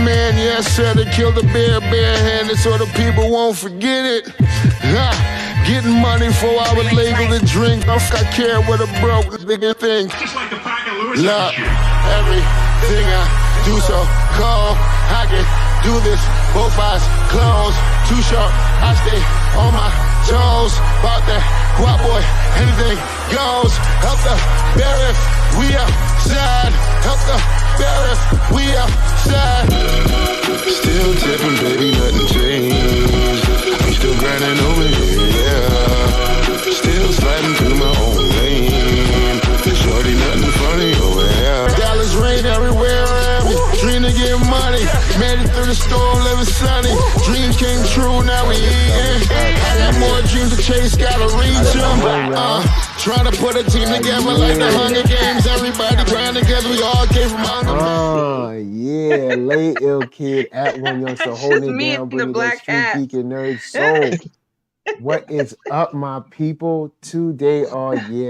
man, yes sir, they killed the bear barehanded so the people won't forget it. Getting money for our legal to drink. I care what a broke nigga think. Just like the pack of Lewis. Look, everything I do so cold. I can do this, both eyes closed. Too short, I stay on my toes. About that guap boy, anything goes. Help the bear if we outside. Help the bear if we outside. Still tipping, baby, nothing changed. I'm still grinding over here, yeah. Still sliding through my own lane. Shorty, nothing funny over here. Dallas rain everywhere around me. Dream to get money. Made it through the storm, living sunny. Dreams came true, now we eating. I got more dreams to chase, gotta reach them. Trying to put a team together like the Hunger Games. Everybody grind together, we all came from Hunger. Oh, yeah. Lay Ill Kid at OneYoungsta holding it down, bringing that StreetGeek and NERDSoul. What is up, my people? Today,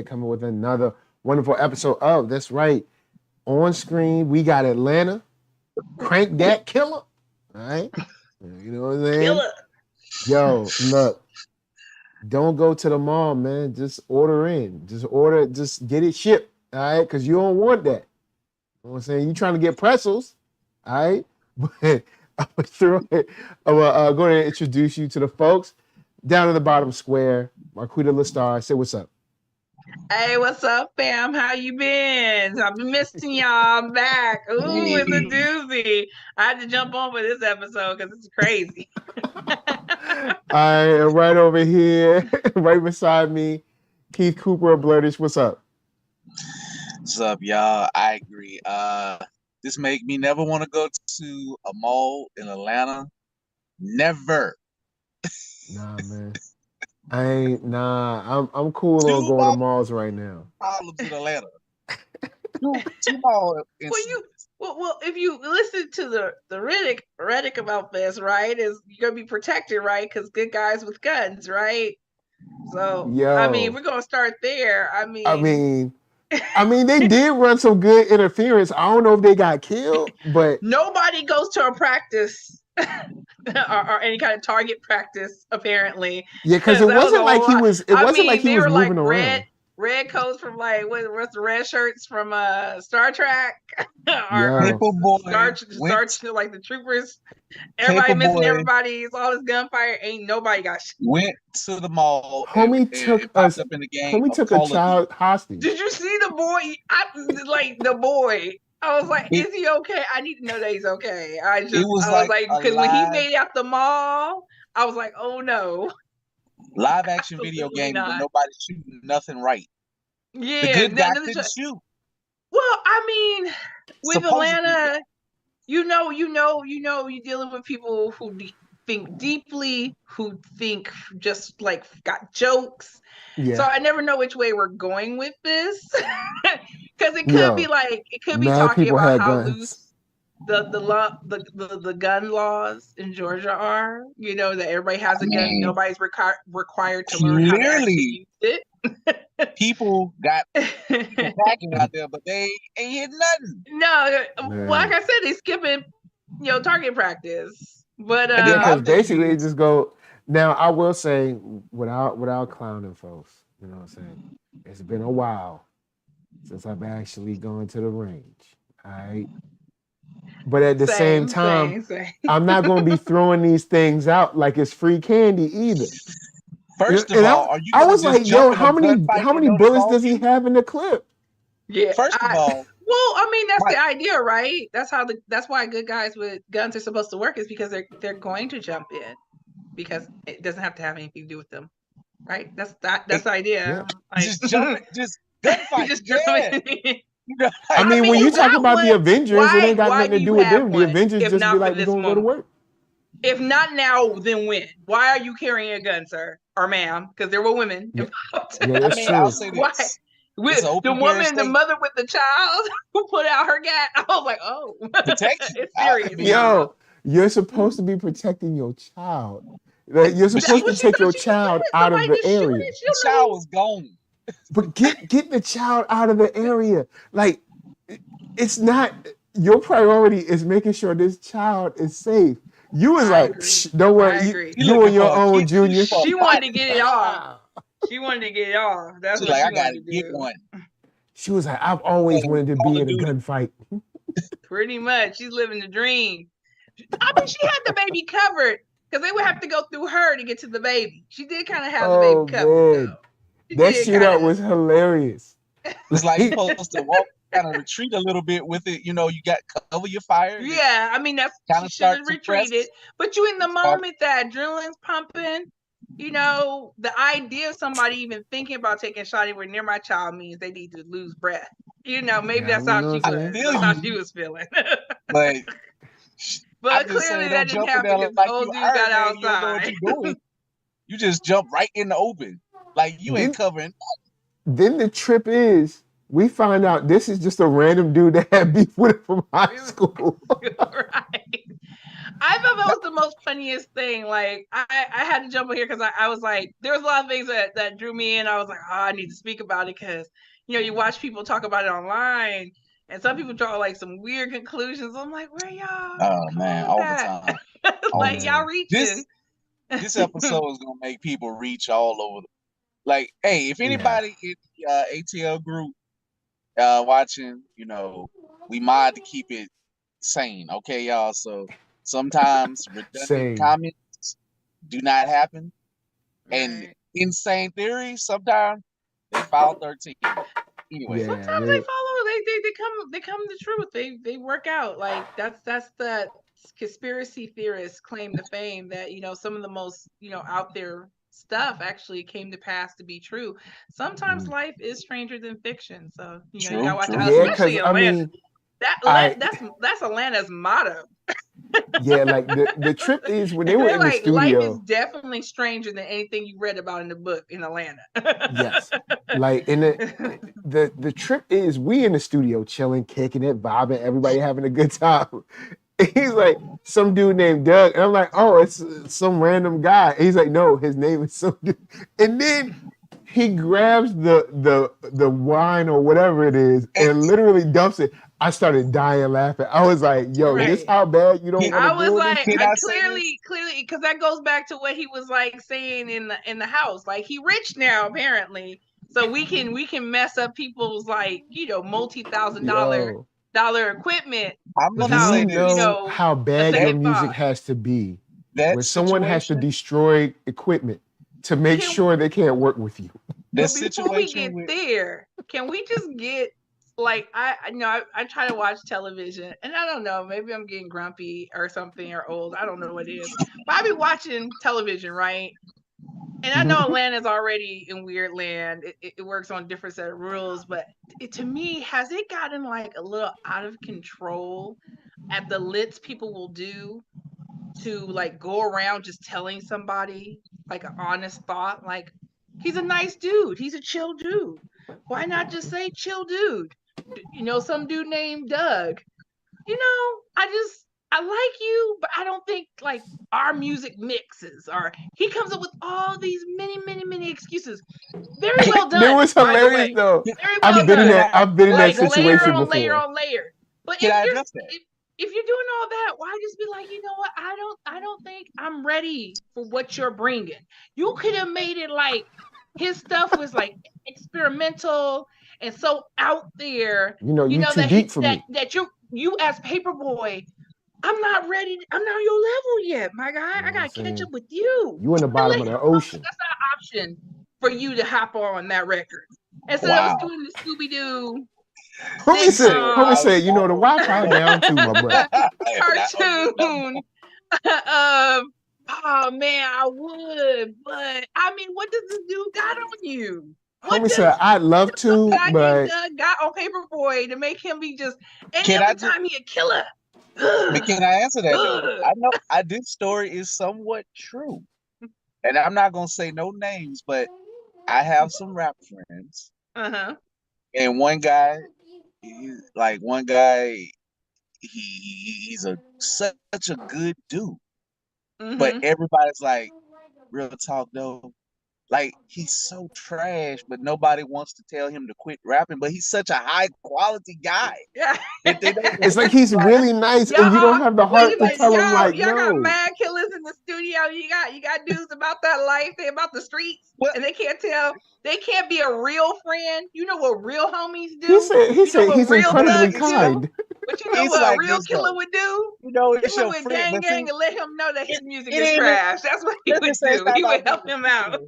coming with another wonderful episode of, that's right, on screen, we got Atlanta, Crank Dat Killer, all right? You know what I'm saying? Killer. Yo, look, don't go to the mall, man. Just order in. Just get it shipped, all right? Because you don't want that. You know what I'm saying? You trying to get pretzels, all right? But I'm going to introduce you to the folks. Down in the bottom square, Marquita Lestar, say what's up. Hey, what's up, fam? How you been? I've been missing y'all. I'm back. Ooh, it's a doozy. I had to jump on for this episode because it's crazy. All right, and right over here, right beside me, Keith Cooper of Blurtish. What's up? What's up, y'all? I agree. This make me never want to go to a mall in Atlanta. Never. Nah, man. I'm cool on going to malls right now. Problems in Atlanta. two malls. Well, if you listen to the Riddick about this, right, is you're gonna be protected, right? Because good guys with guns, right? So, yo, I mean, we're gonna start there. I mean, they did run some good interference. I don't know if they got killed, but nobody goes to a practice. or any kind of target practice, apparently. Yeah, because it wasn't like he was. It wasn't like he was moving around. Red coats from what's the red shirts from Star Trek or Star like the troopers. Everybody missing everybody. It's all this gunfire. Ain't nobody got shit. Went to the mall. Homie took us up in the game. Homie took a child hostage. Did you see the boy? The boy. I was like, is he okay? I need to know that he's okay. I was like, because when he made it out the mall, I was like, oh no. Live action video game, but nobody's shooting nothing right. Yeah, the good guy couldn't shoot. Well, I mean, with Atlanta, you're dealing with people who think deeply, who think just like got jokes. Yeah. So I never know which way we're going with this, because it could be talking about how loose the gun laws in Georgia are. You know that everybody has a gun, nobody's required to learn how to actually use it. People got attacking out there, but they ain't hit nothing. No, like I said, they skipping target practice. But because basically it just go. Now, I will say, without clowning folks, you know what I'm saying? It's been a while since I've actually gone to the range, all right? But at the same time, I'm not going to be throwing these things out like it's free candy either. First of all, I was like, yo, how many bullets does he have in the clip? Yeah. First of all, well, I mean, that's the idea, right? That's why good guys with guns are supposed to work, is because they're going to jump in. Because it doesn't have to have anything to do with them, right? That's the idea. Yeah. Just gunfight. Just jump in. I mean, when you talk about the Avengers, it ain't got nothing to do with them. The Avengers just be like, we're gonna go to work. If not now, then when? Why are you carrying a gun, sir or ma'am? Because there were women involved. Yeah, that's true. I'll say this. Why? With the woman, the mother with the child who put out her gat, I was like, oh, it's serious. Yo, you're supposed to be protecting your child. You're supposed to take your child out of the area. The child was gone. But get the child out of the area. Like, it's not. your priority is making sure this child is safe. You was like, don't worry, you on your own, Junior. She wanted to get it off. She wanted to get it off. That's what she wanted to do. One. She was like, I've always wanted to be in a gunfight. Pretty much. She's living the dream. I mean, she had the baby covered because they would have to go through her to get to the baby. She did kind of have the baby covered, though. That shootout was hilarious. It's like you're supposed to walk, kind of retreat a little bit with it. You know, you got cover your fire. Yeah, I mean, that's kind of should have retreated. But you in the moment, that adrenaline's pumping. You know, the idea of somebody even thinking about taking a shot anywhere near my child means they need to lose breath. You know, maybe that's how she was. That's how she was feeling. But clearly that didn't happen because the old dude got outside. You just jump right in the open. Like you ain't covering. Then the trip is, we find out this is just a random dude that had beef with him from high school. Right. I thought that was the most funniest thing. Like, I had to jump in here because I was like, there was a lot of things that drew me in. I was like, I need to speak about it because, you know, you watch people talk about it online and some people draw like some weird conclusions. I'm like, where y'all? Oh, man, all the time. Like, y'all reaching. This episode is going to make people reach all over. Like, hey, if anybody in the ATL group watching, you know, we mod to keep it sane, okay, y'all? So sometimes redundant comments do not happen. And insane theories, sometimes they file 13. Anyway. Sometimes they follow, they come the truth. They work out. Like that's the conspiracy theorists claim to fame that, you know, some of the most, you know, out there stuff actually came to pass to be true. Sometimes life is stranger than fiction. So, you know, you gotta watch out, especially Atlanta. I mean, that's Atlanta's motto. Yeah, like the trip is when they were in the studio. Life is definitely stranger than anything you read about in the book in Atlanta. Yes, like in the trip is we in the studio chilling, kicking it, vibing, everybody having a good time. He's like, some dude named Doug. And I'm like, oh, it's some random guy. And he's like, no, his name is some dude. And then he grabs the wine or whatever it is and literally dumps it. I started dying laughing. I was like, yo, this how bad you don't want to do it? I was like, clearly, because that goes back to what he was like saying in the house. Like, he rich now, apparently. So we can mess up people's, like, you know, multi-$1,000 equipment. I'm gonna say, you know how bad your music has to be when someone has to destroy equipment to make sure they can't work with you. But before we get there, can we just get, like, I try to watch television and I don't know, maybe I'm getting grumpy or something or old. I don't know what it is. But I be watching television, right? And I know Atlanta's already in weird land. It works on a different set of rules, but to me, has it gotten like a little out of control at the lits people will do to like go around just telling somebody like an honest thought? Like, he's a nice dude. He's a chill dude. Why not just say chill dude? You know, some dude named Doug. You know, I like you, but I don't think like our music mixes. Or he comes up with all these many excuses. Very well done. It was hilarious though. Very well I've been in that situation before. Layer on layer. But if you're doing all that, why just be like, you know what? I don't think I'm ready for what you're bringing. You could have made it like his stuff was like experimental and so out there. You know too deep for me. That you as Paperboy, I'm not ready. I'm not on your level yet, my guy. I gotta catch up with you. You in the bottom of the ocean. That's not an option for you to hop on that record. Instead of doing the Scooby-Doo. Homie said, you know, the Wi-Fi down too, my brother. Cartoon. Oh man, I would, but I mean, what does this dude got on you? Homie said, I'd love to, but got on Paperboy to make him be just any other time he a killer. But can I answer that though? I know this story is somewhat true. And I'm not gonna say no names, but I have some rap friends. And one guy, he's such a good dude. But everybody's like, real talk though, Like, he's so trash, but nobody wants to tell him to quit rapping. But he's such a high quality guy Yeah. that they don't. It's like he's really nice, and you don't have the heart to tell him like, y'all got no. mad killers in the studio. You got dudes about that life. They about the streets, and they can't tell. They can't be a real friend. You know what real homies do? He said he's incredibly kind. But you know what a real killer would do? You know, he would with gang and let him know that his music is trash. That's what he would do. He would help him out.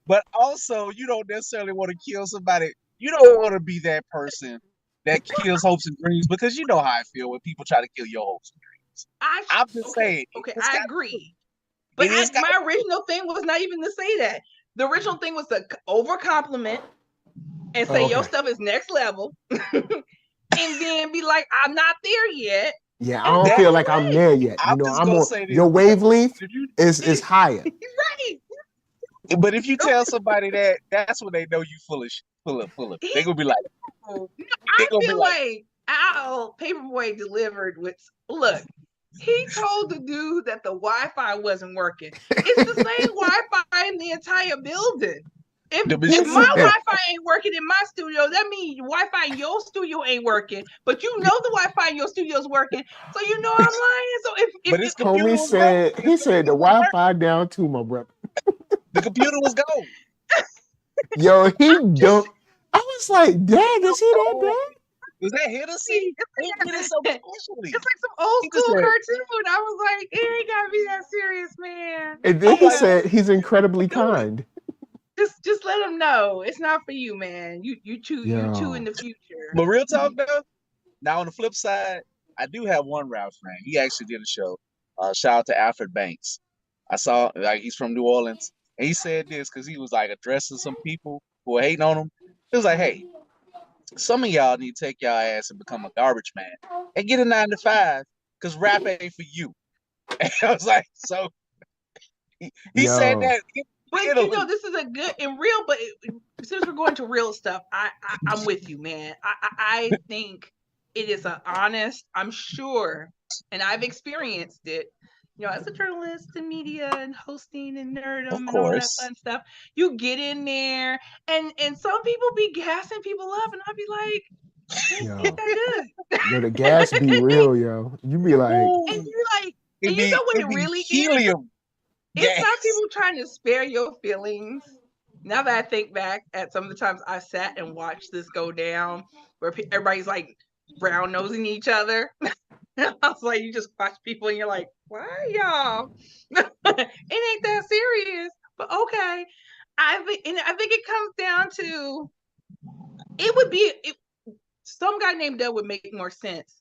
But also, you don't necessarily want to kill somebody. You don't want to be that person that kills hopes and dreams, because you know how I feel when people try to kill your hopes and dreams. I'm just saying. Okay, I agree. But my original thing was not even to say that. The original thing was to over compliment and say your stuff is next level, and then be like, I'm not there yet. Yeah, I don't feel like I'm there yet. You know, I'm on your wavelength is higher. Right. But if you tell somebody that, that's when they know you full of. They gonna be like, I feel like Al Paperboy delivered with. Look, he told the dude that the Wi-Fi wasn't working. It's the same Wi-Fi in the entire building. If my Wi-Fi ain't working in my studio, that means Wi-Fi in your studio ain't working. But you know the Wi-Fi in your studio is working, so you know I'm lying. So if homie said he said the Wi-Fi down too, my brother. The computer was gone. Yo, he don't. I was like, dang, is he that bad? Was that Hennessy? It's like some old school cartoon. I was like, it ain't gotta be that serious, man. And then he said he's incredibly kind. Just let him know it's not for you, man. You two in the future. But real talk though, now on the flip side, I do have one rap friend. He actually did a show. Shout out to Alfred Banks. I saw, like, he's from New Orleans, and he said this because he was like addressing some people who were hating on him. He was like, hey, some of y'all need to take y'all ass and become a garbage man and get a 9 to 5, because rap ain't for you. And I was like, so he said that. But you know, this is a good and real. But since we're going to real stuff, I'm with you, man. I think it is an honest. I'm sure, and I've experienced it. You know, as a journalist and media and hosting and nerdom and all that fun stuff, you get in there and some people be gassing people up, and I'll be like, ain't that good? Yo, the gas be real, yo. You be like, and you're like, and you know what it really is? It's not people trying to spare your feelings. Now that I think back at some of the times I sat and watched this go down, where everybody's like brown nosing each other. I was like, you just watch people and you're like, why y'all? It ain't that serious, but okay. I think it comes down to some guy named Doug would make more sense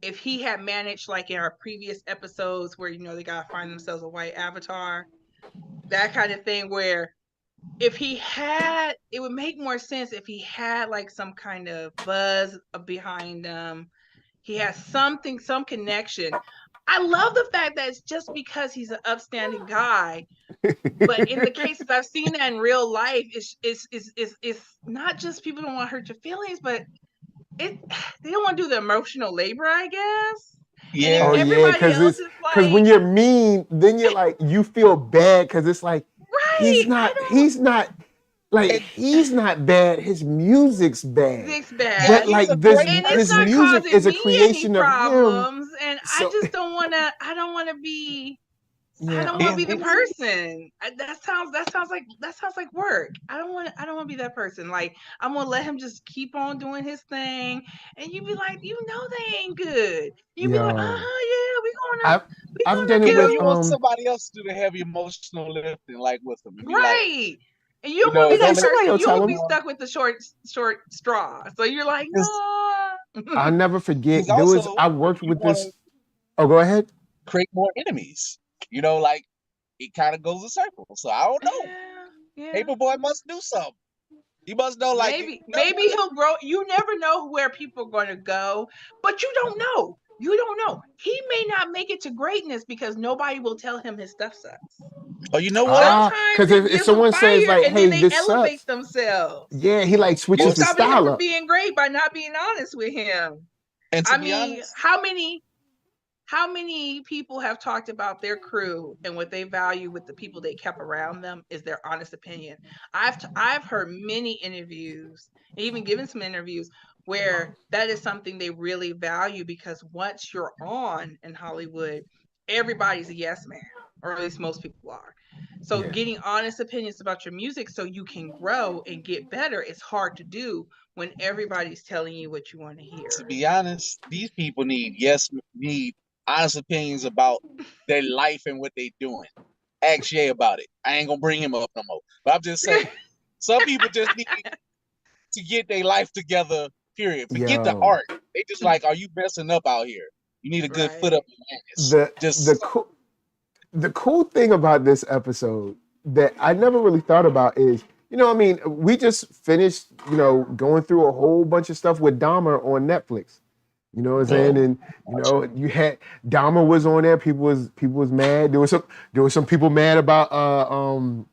if he had managed, like in our previous episodes where, you know, they gotta find themselves a white avatar, that kind of thing, where if he had, it would make more sense if he had like some kind of buzz behind him. He has something, some connection. I love the fact that it's just because he's an upstanding guy. But in the cases I've seen that in real life, it's not just people don't want to hurt your feelings, but they don't want to do the emotional labor, I guess. Yeah, because when you're mean, then you're like, you feel bad because it's like, he's not bad. His music's bad. But like this music is a creation of him. And so, I just don't want to. I don't want to be. I don't want to be the person. That sounds like work. I don't want to be that person. Like, I'm gonna let him just keep on doing his thing, and you be like, you know, they ain't good. You be like, we gonna. I've done it with you want somebody else to do the heavy emotional lifting, like with them, right? Like, and you don't want to be that person. You won't be stuck with the short straw. So you're like, I'll never forget. I worked with this. Oh, go ahead. Create more enemies. You know, like, it kind of goes in circles. So I don't know. Yeah. Paperboy must do something. He must know, like, maybe he'll grow. You never know where people are going to go, but you don't know. You don't know. He may not make it to greatness because nobody will tell him his stuff sucks. Oh, you know what? Because if someone says like, "Hey, this elevate sucks," themselves. Yeah, he like switches the style up. Being great by not being honest with him. And to be honest, how many how many people have talked about their crew and what they value with the people they kept around them is their honest opinion. I've heard many interviews, even given some interviews, where that is something they really value, because once you're on in Hollywood, everybody's a yes man, or at least most people are. So getting honest opinions about your music so you can grow and get better is hard to do when everybody's telling you what you want to hear. To be honest, these people need honest opinions about their life and what they doing. Ask Jay about it. I ain't gonna bring him up no more. But I'm just saying, some people just need to get their life together, period. Forget the art. They just like, are you messing up out here? You need a good foot up your ass. The cool thing about this episode that I never really thought about is, you know, I mean, we just finished, you know, going through a whole bunch of stuff with Dahmer on Netflix. You know what I'm saying? And you know, you had Dahmer was on there. People was mad. There was some people mad about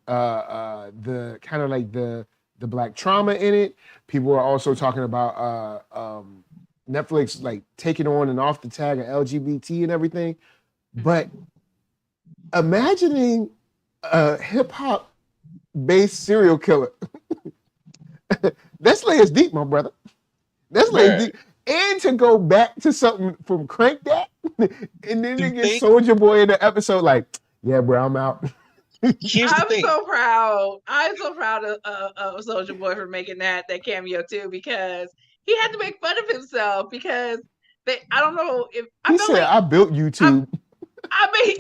the kind of like the black trauma in it. People are also talking about Netflix like taking on and off the tag of LGBT and everything. But imagining a hip hop based serial killer. That's layers deep, my brother. That's layers deep. And to go back to something from Crank Dat, and then they get Soulja Boy in the episode like, yeah, bro, I'm out. I'm so proud. I'm so proud of Soulja Boy for making that cameo too, because he had to make fun of himself because I don't know if he said, I built YouTube. I mean,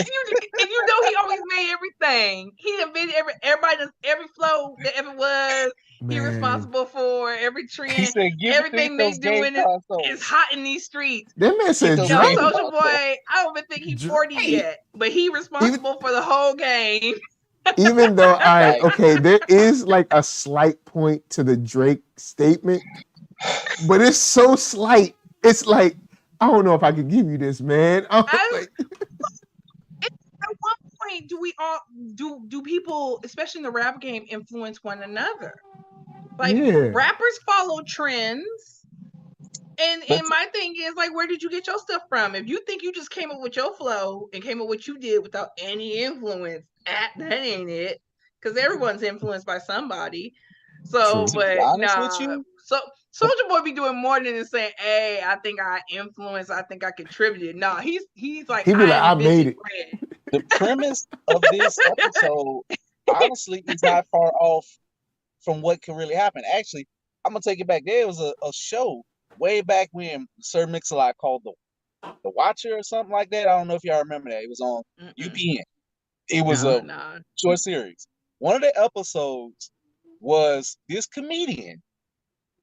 you know, he always made everything. He invented every flow that ever was. Man. He responsible for every trend. He said, everything they doing is hot in these streets. That man said, Soulja Boy, I don't even think he's 40 yet, but he responsible for the whole game. Even though there is like a slight point to the Drake statement, but it's so slight. It's like, I don't know if I can give you this, man. At what point do we all do people, especially in the rap game, influence one another? Like rappers follow trends, and my thing is like, where did you get your stuff from? If you think you just came up with your flow and came up with what you did without any influence, that ain't it. Because everyone's influenced by somebody. So, but nah. So Soulja Boy be doing more than just saying, "Hey, I think I influenced. I think I contributed." No, he's like, he be like, "I made it." The premise of this episode, honestly, is not far off from what can really happen. Actually, I'm gonna take it back. There was a show way back when Sir Mix-a-Lot called the Watcher or something like that. I don't know if y'all remember that. It was on UPN. It was a short series. One of the episodes was this comedian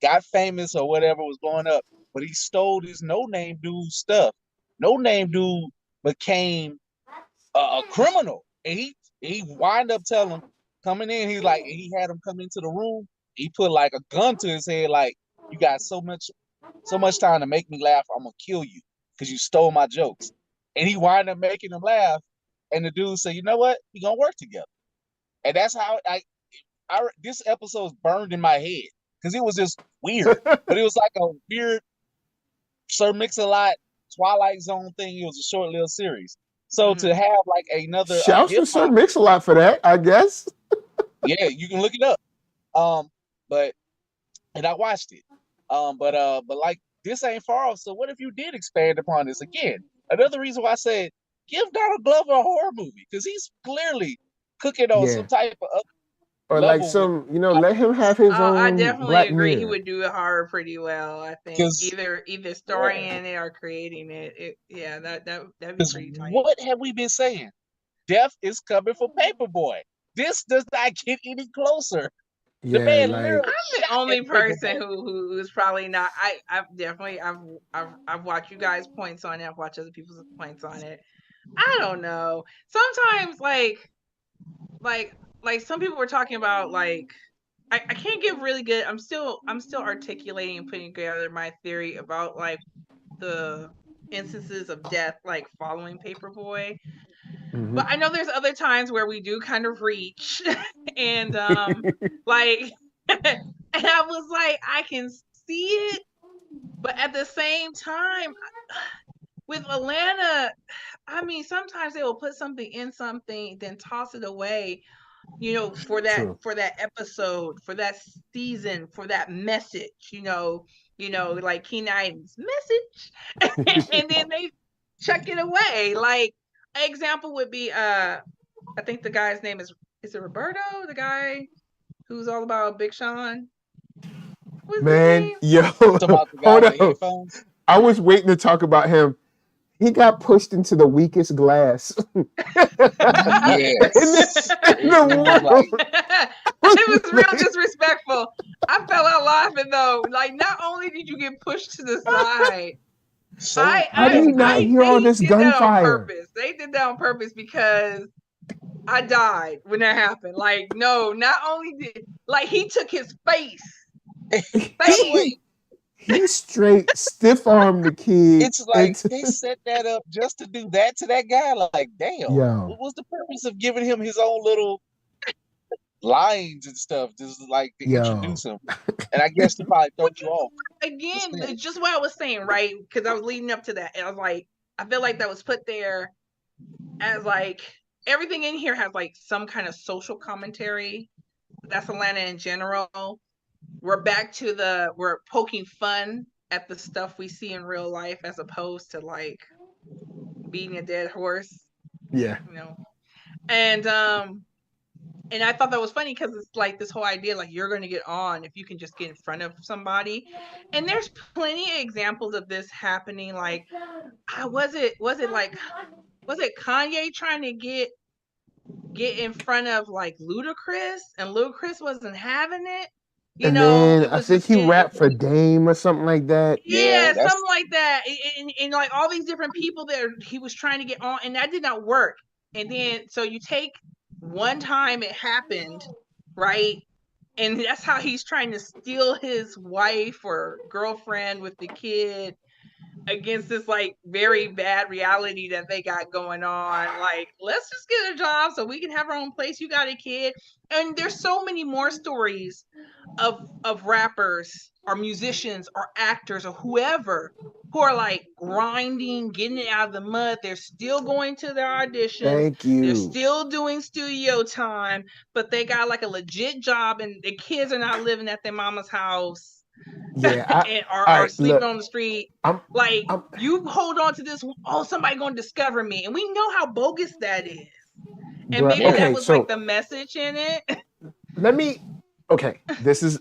got famous or whatever, was blowing up, but he stole this no-name dude's stuff. No-name dude became a criminal, and he wind up telling him, coming in, he's like, he had him come into the room, he put like a gun to his head, like, you got so much time to make me laugh, I'm gonna kill you because you stole my jokes. And he wind up making him laugh, and the dude said, you know what, we gonna work together. And that's how this episode's burned in my head. Because it was just weird. But it was like a weird Sir Mix-a-Lot Twilight Zone thing. It was a short-lived series. So to have like another shouts to Sir Mix-a-Lot for that, I guess. Yeah, you can look it up. And I watched it. But like this ain't far off. So what if you did expand upon this again? Another reason why I said give Donald Glover a horror movie, because he's clearly cooking on some type of or like some, you know, let him have his own. I definitely Black agree. Mirror. He would do horror pretty well. I think either starring in it or creating it. That'd be pretty tight. What have we been saying? Death is coming for Paperboy. This does not get any closer. Yeah, the man like, I'm the only person who's probably not. I've watched you guys' points on it. I've watched other people's points on it. I don't know. Sometimes like some people were talking about, like, I can't give really good. I'm still articulating and putting together my theory about like the instances of death like following Paperboy. But I know there's other times where we do kind of reach and like and I was like, I can see it, but at the same time with Atlanta, I mean, sometimes they will put something in something, then toss it away, you know, for that episode, for that season, for that message, you know, like Keen Iden's message, and then they chuck it away. Like an example would be, I think the guy's name is it Roberto, the guy who's all about Big Sean? What's his name? Yo, hold on. I was waiting to talk about him. He got pushed into the weakest glass. Yes. In the world. It was real disrespectful. I fell out laughing though. Like, not only did you get pushed to the side, I did not hear all this gunfire. They did that on purpose because I died when that happened. Like, no, not only did, like, he took his face. He straight stiff armed the kid. It's like they set that up just to do that to that guy. Like, damn, what was the purpose of giving him his own little lines and stuff? Just like to introduce him, and I guess to probably throw you off. Again, just what I was saying, right? Because I was leading up to that, and I was like, I feel like that was put there as like everything in here has like some kind of social commentary. That's Atlanta in general. We're back to we're poking fun at the stuff we see in real life as opposed to like beating a dead horse. Yeah. You know. And I thought that was funny because it's like this whole idea, like you're going to get on if you can just get in front of somebody. And there's plenty of examples of this happening. Like, was it Kanye trying to get in front of like Ludacris, and Ludacris wasn't having it? You know, then I think he rapped for Dame or something like that. Yeah, something like that. And like all these different people that he was trying to get on, and that did not work. And then so you take one time it happened, right? And that's how he's trying to steal his wife or girlfriend with the kid against this like very bad reality that they got going on. Like, let's just get a job so we can have our own place. You got a kid. And there's so many more stories of rappers or musicians or actors or whoever who are like grinding, getting it out of the mud. They're still going to their auditions. Thank you. They're still doing studio time, but they got like a legit job and the kids are not living at their mama's house. Yeah, and are sleeping on the street. You hold on to this. Oh, somebody gonna discover me, and we know how bogus that is. And maybe that was like the message in it. This is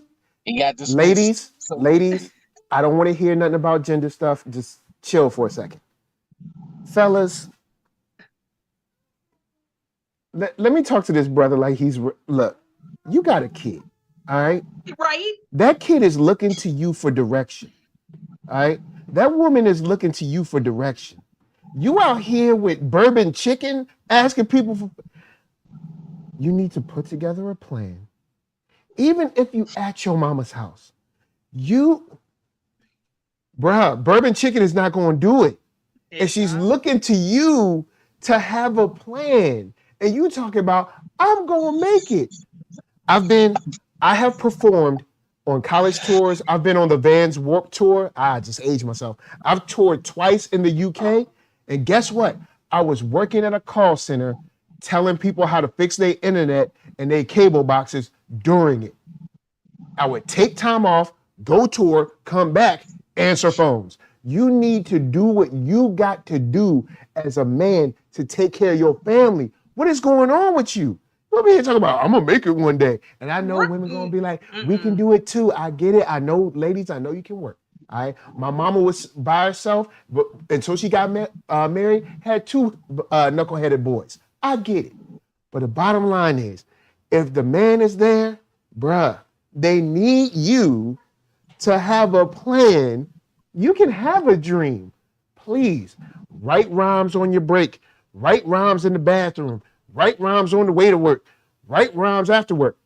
ladies. I don't want to hear nothing about gender stuff. Just chill for a second, fellas. Let me talk to this brother like look. You got a kid. All right. Right. That kid is looking to you for direction. All right. That woman is looking to you for direction. You out here with bourbon chicken asking people for. You need to put together a plan. Even if you at your mama's house, bourbon chicken is not going to do it. And she's looking to you to have a plan. And you talking about, I'm going to make it. I have performed on college tours. I've been on the Vans Warped Tour. I just aged myself. I've toured twice in the UK. And guess what? I was working at a call center telling people how to fix their internet and their cable boxes during it. I would take time off, go tour, come back, answer phones. You need to do what you got to do as a man to take care of your family. What is going on with you? We'll be here talking about, I'm going to make it one day. And I know women going to be like, we can do it too. I get it. I know, ladies, I know you can work. All right. My mama was by herself, but until she got married, had two knuckleheaded boys. I get it. But the bottom line is, if the man is there, bruh, they need you to have a plan. You can have a dream. Please, write rhymes on your break. Write rhymes in the bathroom. Write rhymes on the way to work. Write rhymes after work.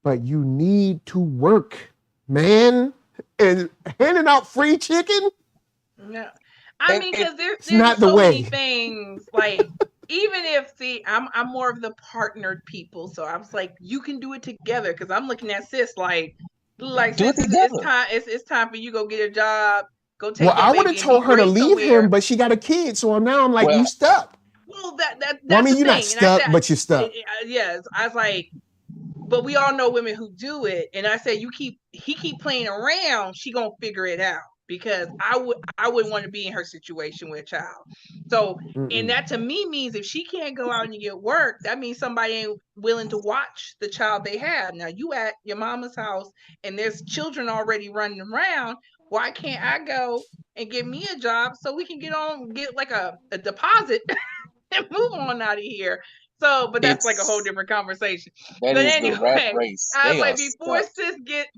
But you need to work, man. And handing out free chicken? No. I mean, because there's so many things. Like, even if, I'm more of the partnered people. So I was like, you can do it together. Because I'm looking at sis like sis, it's time for you to go get a job. Go take Well, your I would baby have and be told her to great leave somewhere. him, but she got a kid, so now I'm like, Well, you stuck. Well, So now I'm like, you well, stuck. well, Well, I that's mean, the you're not thing, and I stuck, said, but you're stuck. yes, I was like, but we all know women who do it, and I said, he keep playing around, she gonna figure it out, because I wouldn't want to be in her situation with a child. So, and that to me means if she can't go out and get work, that means somebody ain't willing to watch the child they have. Now you at your mama's house and there's children already running around. Why can't I go and get me a job so we can get like a deposit and move on out of here? So, but that's like a whole different conversation. That But is the rat anyway, race. I was They are like, before stuck. sis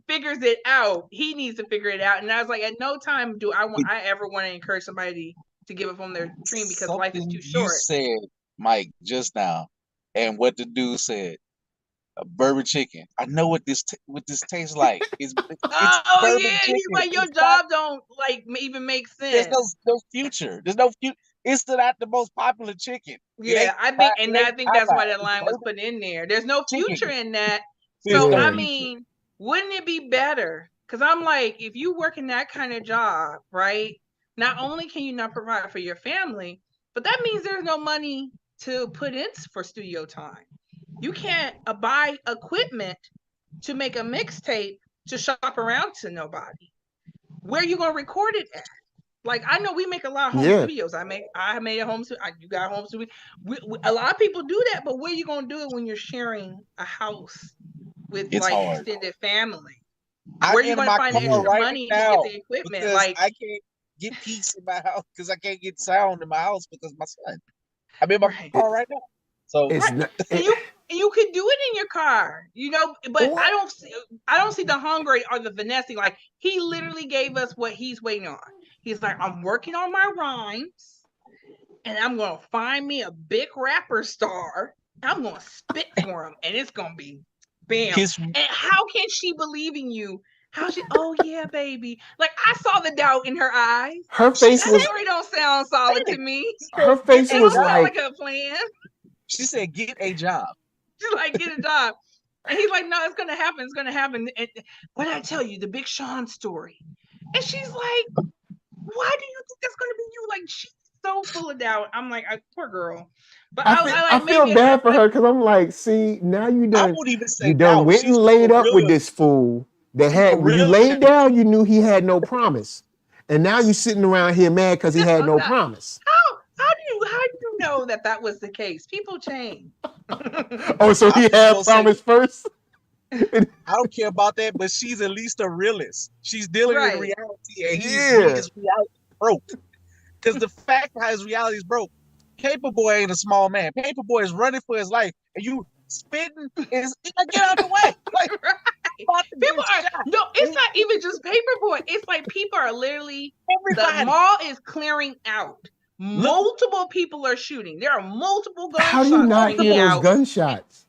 figures it out, he needs to figure it out. And I was like, at no time do I ever want to encourage somebody to give up on their dream, because life is too Something you short. said, Mike, just now, and what the dude said. A bourbon chicken. I know what this tastes like. It's Oh bourbon yeah, chicken. he's like, your It's not. job don't like even make There's sense. no future. There's no future. It's not the most popular chicken. It Yeah, ain't. I think, It and I ain't think that's why Popeye. that It's line was bourbon put in there. There's no future chicken. in that. There's So no I Yeah. future. mean, wouldn't it be better? Because I'm like, if you work in that kind of job, right? Not only can you not provide for your family, but that means there's no money to put in for studio time. You can't buy equipment to make a mixtape to shop around to nobody. Where you gonna record it at? Like, I know we make a lot of home studios. I made a home studio. You got a home studio. A lot of people do that, but where you gonna do it when you're sharing a house with It's like hard. extended family? I'm Where you in gonna my find the car extra right money to get now the equipment? because Like, I can't get peace in my house because I can't get sound in my house because of my son. I'm in my right. car right now. So It's Right. not. And you could do it in your car, but Or- I don't see the hunger or the finessing. Like, he literally gave us what he's waiting on. He's like, I'm working on my rhymes, and I'm gonna find me a big rapper star. I'm gonna spit for him, and it's gonna be bam. And how can she believe in you? How she? Oh yeah, baby. Like, I saw the doubt in her eyes. Her face That was. story don't sound solid to me. Her It face don't was sound like. like a plan. she said, "Get a job." She's like, get a job. And he's like, no, it's gonna happen. It's gonna happen. And what did I tell you? The Big Sean story. And she's like, why do you think that's gonna be you? Like, she's so full of doubt. I'm like, poor girl. But I feel bad for her because I'm like, see, now I won't even say you done doubt. went and She's laid a up with real. this fool that She's a had when you real. laid down, you knew he had no promise, and now you sitting around here mad because he had no promise. How do you know that was the case? People change. Oh, so he had promise first. I don't care about that, but she's at least a realist. She's dealing with reality, and his reality broke. Because the fact that his reality is broke, Paperboy ain't a small man. Paperboy is running for his life, and you spitting is like, get out the way. Like, people are no, it's not even just Paperboy. It's like people are literally everybody. The mall is clearing out. Multiple people are shooting. There are multiple gunshots. How do you not hear those gunshots?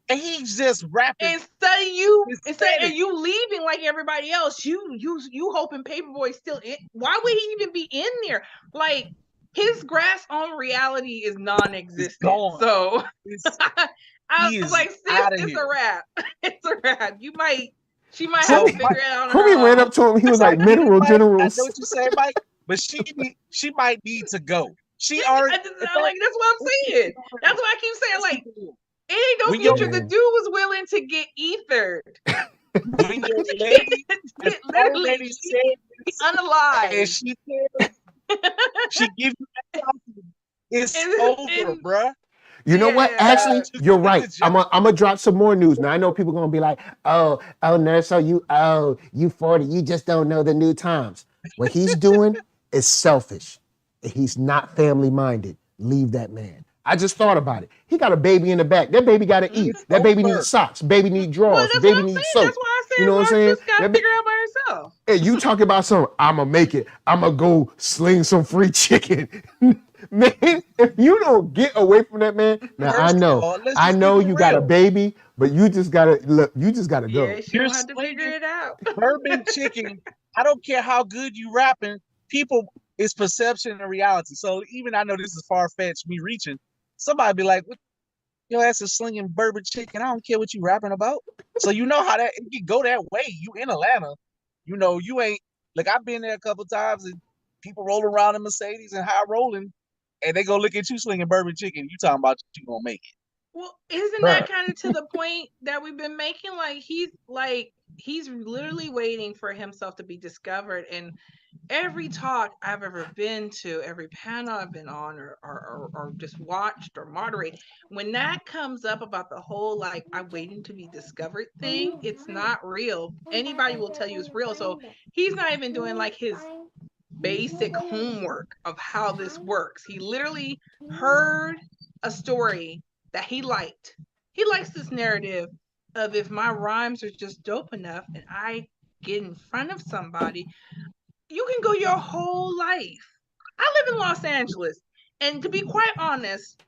And he's just rapping. Instead of you leaving like everybody else, you hoping Paperboy's still in. Why would he even be in there? Like, his grasp on reality is non-existent. So I was like, sis, it's a wrap. It's a wrap. She might have to figure it out. Homie ran up to him. He was like, "Mineral Generals." I know what you say, Mike, but she might need to go. She already. That's what I'm saying. That's what I keep saying. Like, it ain't no future. The dude was willing to get ethered. When your lady literally said unalive, and she gives you that compliment, it's over, bruh. You know what? Actually, you're right. I'm gonna drop some more news. Now I know people are gonna be like, oh, NERDSoul, you 40, you just don't know the new times. What he's doing is selfish. He's not family minded. Leave that man. I just thought about it. He got a baby in the back. That baby got to eat. That baby needs socks. Baby needs drawers. Baby needs soap. That's why I said, you know what I'm saying? Just gotta figure out by herself. Hey, you talking about something? I'ma make it. I'ma go sling some free chicken. Man, if you don't get away from that man, now I know you got a baby, but you just gotta look. You just gotta go. Yeah, she'll have to figure it out. Bourbon chicken. I don't care how good you rapping. People, it's perception and reality. So even I know this is far fetched, me reaching. Somebody be like, "What? Your ass is slinging bourbon chicken. I don't care what you rapping about." So you know how that it can go that way. You in Atlanta, you know you ain't Look, I've been there a couple times, and people rolling around in Mercedes and high rolling, and they go look at you slinging bourbon chicken. You talking about you gonna make it? Well, isn't that kind of to the point that we've been making? He's literally waiting for himself to be discovered. And every talk I've ever been to, every panel I've been on, or just watched or moderate, when that comes up about the whole I'm waiting to be discovered thing, it's not real. Anybody will tell you it's real. So he's not even doing his basic homework of how this works. He literally heard a story that he liked. He likes this narrative of, if my rhymes are just dope enough and I get in front of somebody, you can go your whole life. I live in Los Angeles, and to be quite honest,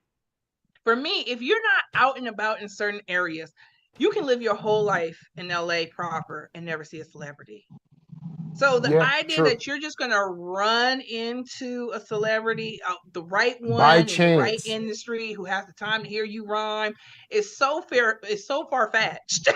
for me, if you're not out and about in certain areas, you can live your whole life in LA proper and never see a celebrity. So the idea that you're just going to run into a celebrity, the right one in the right industry who has the time to hear you rhyme, is so far-fetched.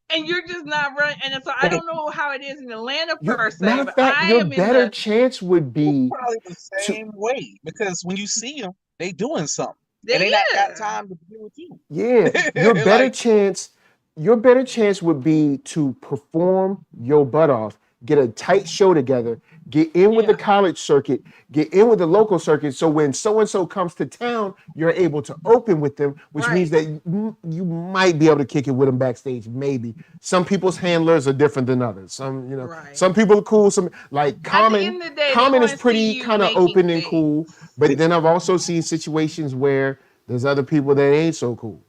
And you're just not running. And so I don't know how it is in Atlanta per se. Matter of fact, your better chance would be probably the same way, because when you see them, they doing something. And they not got time to deal with you. Yeah. Your better chance would be to perform your butt off. Get a tight show together, get in with the college circuit, get in with the local circuit. So when so-and-so comes to town, you're able to open with them, which means that you might be able to kick it with them backstage. Maybe. Some people's handlers are different than others. Some, some people are cool. Some Common is pretty kind of open and cool. But then I've also seen situations where there's other people that ain't so cool.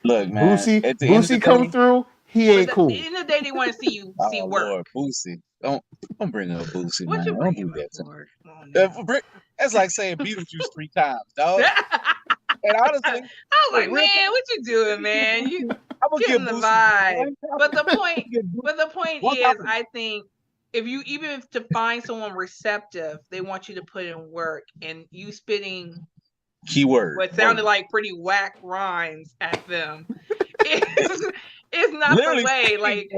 Look, man, Boosie come through, he ain't cool. At the end of the day, they want to see you work. Lord, Boosie. Don't bring up Boosie, what man. You don't do that. That's like saying Beetlejuice 3 times, dog. And honestly, I was like, man, what you doing, man? You getting the vibe. But the point is, I think even to find someone receptive, they want you to put in work, and you spitting keyword what sounded like pretty whack rhymes at them. It's not literally the way.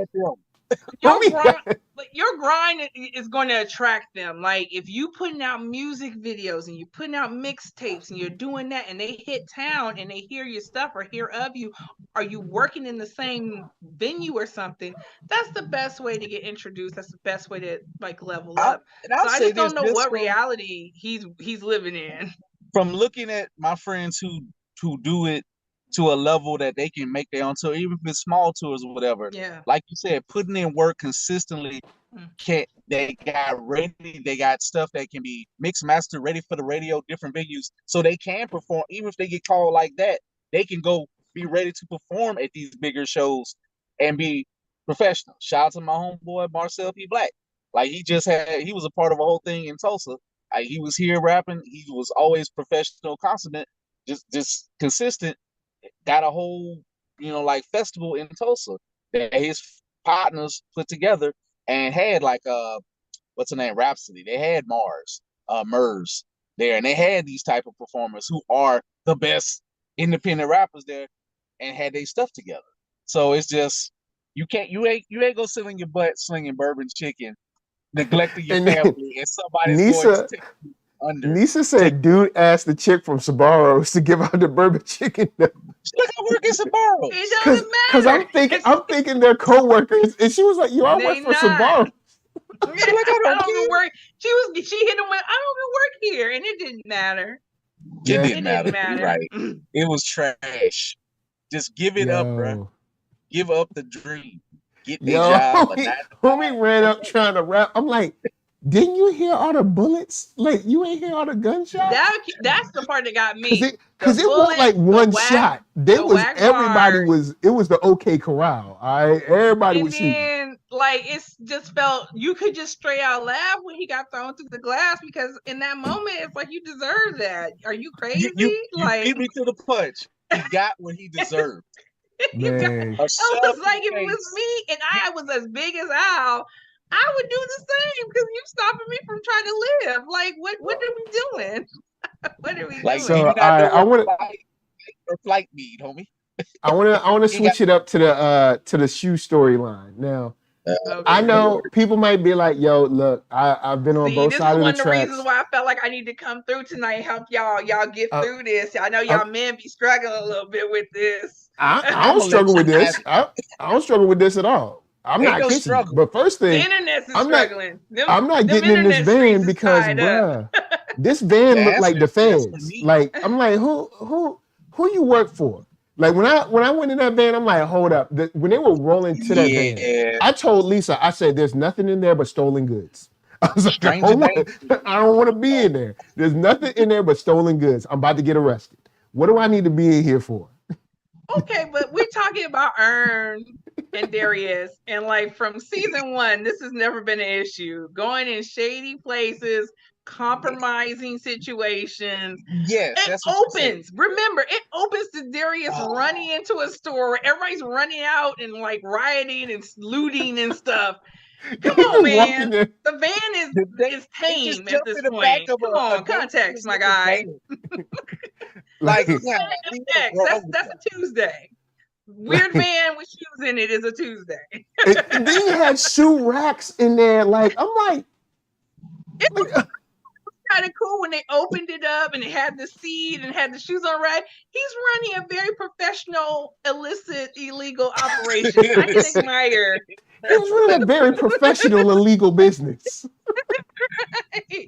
Your grind is going to attract them. If you putting out music videos and you're putting out mixtapes and you're doing that, and they hit town and they hear your stuff or hear of you, are you working in the same venue or something? That's the best way to get introduced. That's the best way to level up. I just don't know what reality he's living in. From looking at my friends who do it to a level that they can make their own tour, even if it's small tours or whatever. Yeah. Like you said, putting in work consistently. They got stuff that can be mixed, mastered, ready for the radio, different venues, so they can perform. Even if they get called like that, they can go be ready to perform at these bigger shows and be professional. Shout out to my homeboy Marcel P. Black. He was a part of a whole thing in Tulsa. He was here rapping. He was always professional, consummate, just consistent. Got a whole, festival in Tulsa that his partners put together, and had what's her name, Rhapsody. They had Murs there, and they had these type of performers who are the best independent rappers there, and had their stuff together. So it's just you ain't gonna sit in your butt slinging bourbon chicken, neglecting your family, and somebody's going to take you under. Nisa said, dude asked the chick from Sbarro's to give out the bourbon chicken. Look, I work at Sbarro's. It doesn't matter. Because I'm thinking they're co-workers, and she was like, I work for Sbarro's. I don't even work. She hit him with, I don't even work here, and it didn't matter. It didn't matter. Right. It was trash. Just give it up, bro. Give up the dream. Get the job. Homie ran up trying to rap. I'm like, didn't you hear all the bullets? You ain't hear all the gunshots? That's the part that got me. Because it wasn't one shot. It was the OK Corral. All right, everybody was shooting. And it just felt, you could just straight out laugh when he got thrown through the glass, because in that moment it's like, you deserve that. Are you crazy? You beat me to the punch. He got what he deserved. Man. I was like, if it was me and I was as big as Al, I would do the same, because you stopping me from trying to live. What are we doing? What are we doing? So I want to flight mead, homie. I want to switch it up to the shoe storyline. Now, I know people might be like, "Yo, look, I've been on both sides of the tracks." This is one of the reasons why I felt like I need to come through tonight and help y'all get through this. I know y'all men be struggling a little bit with this. I don't struggle with this. I don't struggle with this at all. I'm not kissing you. But first thing, the internet's struggling. I'm not getting in this van because, bruh, this van looked like the feds. Like, I'm like, who you work for? Like when I went in that van, I'm like, hold up. When they were rolling to that van, I told Lisa, I said, there's nothing in there but stolen goods. I was like, I don't want to be in there. There's nothing in there but stolen goods. I'm about to get arrested. What do I need to be in here for? Okay, but we're talking about Earn and Darius, and like from season 1, this has never been an issue. Going in shady places, compromising situations. Yes, it opens. Remember, it opens to Darius running into a store where everybody's running out and like rioting and looting and stuff. Come on, man. The van is tame at this point. Come on, context, my guy. Like, that's a Tuesday. Weird van with shoes in it is a Tuesday. And then you had shoe racks in there. Like, I'm like, it was kind of cool when they opened it up and it had the seed and had the shoes on rack. He's running a very professional, illicit, illegal operation. I can admire. He was running a very professional, illegal business.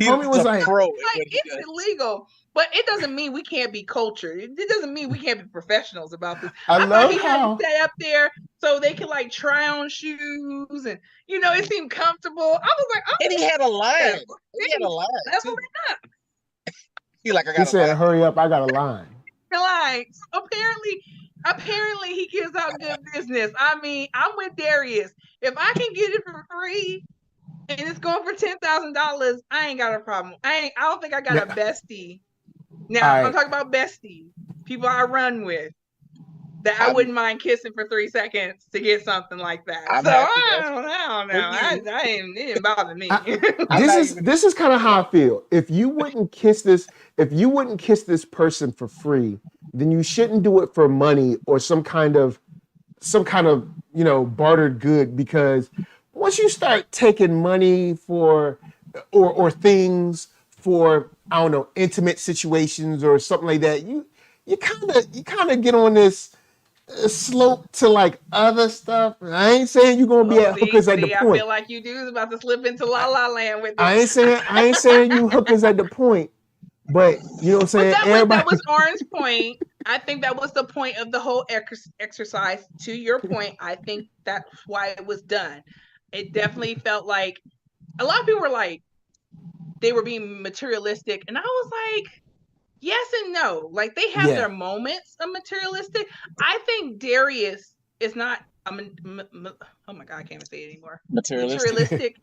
Homie was like, it's illegal. But it doesn't mean we can't be cultured. It doesn't mean we can't be professionals about this. I love he had to stay up there so they could like try on shoes and it seemed comfortable. I was like, and he had a line. He had a line. Level it up. He said, "Hurry up, I got a line." Like apparently he gives out good business. I mean, I'm with Darius. If I can get it for free and it's going for $10,000, I ain't got a problem. I don't think I got a bestie. Now, I'm talking about besties, people I run with, that I wouldn't mind kissing for 3 seconds to get something like that. I don't know. It didn't bother me. This is kind of how I feel. If you wouldn't kiss this person for free, then you shouldn't do it for money or some kind of bartered good, because once you start taking money for or things for, I don't know, intimate situations or something like that, you kind of get on this slope to like other stuff. I ain't saying you're gonna be at hookers at the point. I feel like you do about to slip into La La Land with this. I ain't saying you hookers at the point, but you know what I'm saying. That was Orange's point. I think that was the point of the whole exercise. To your point, I think that's why it was done. It definitely felt like a lot of people were like, they were being materialistic, and I was like, yes and no. Like, they have their moments of materialistic. I think Darius is not. Oh my God, I can't even say it anymore. Materialistic.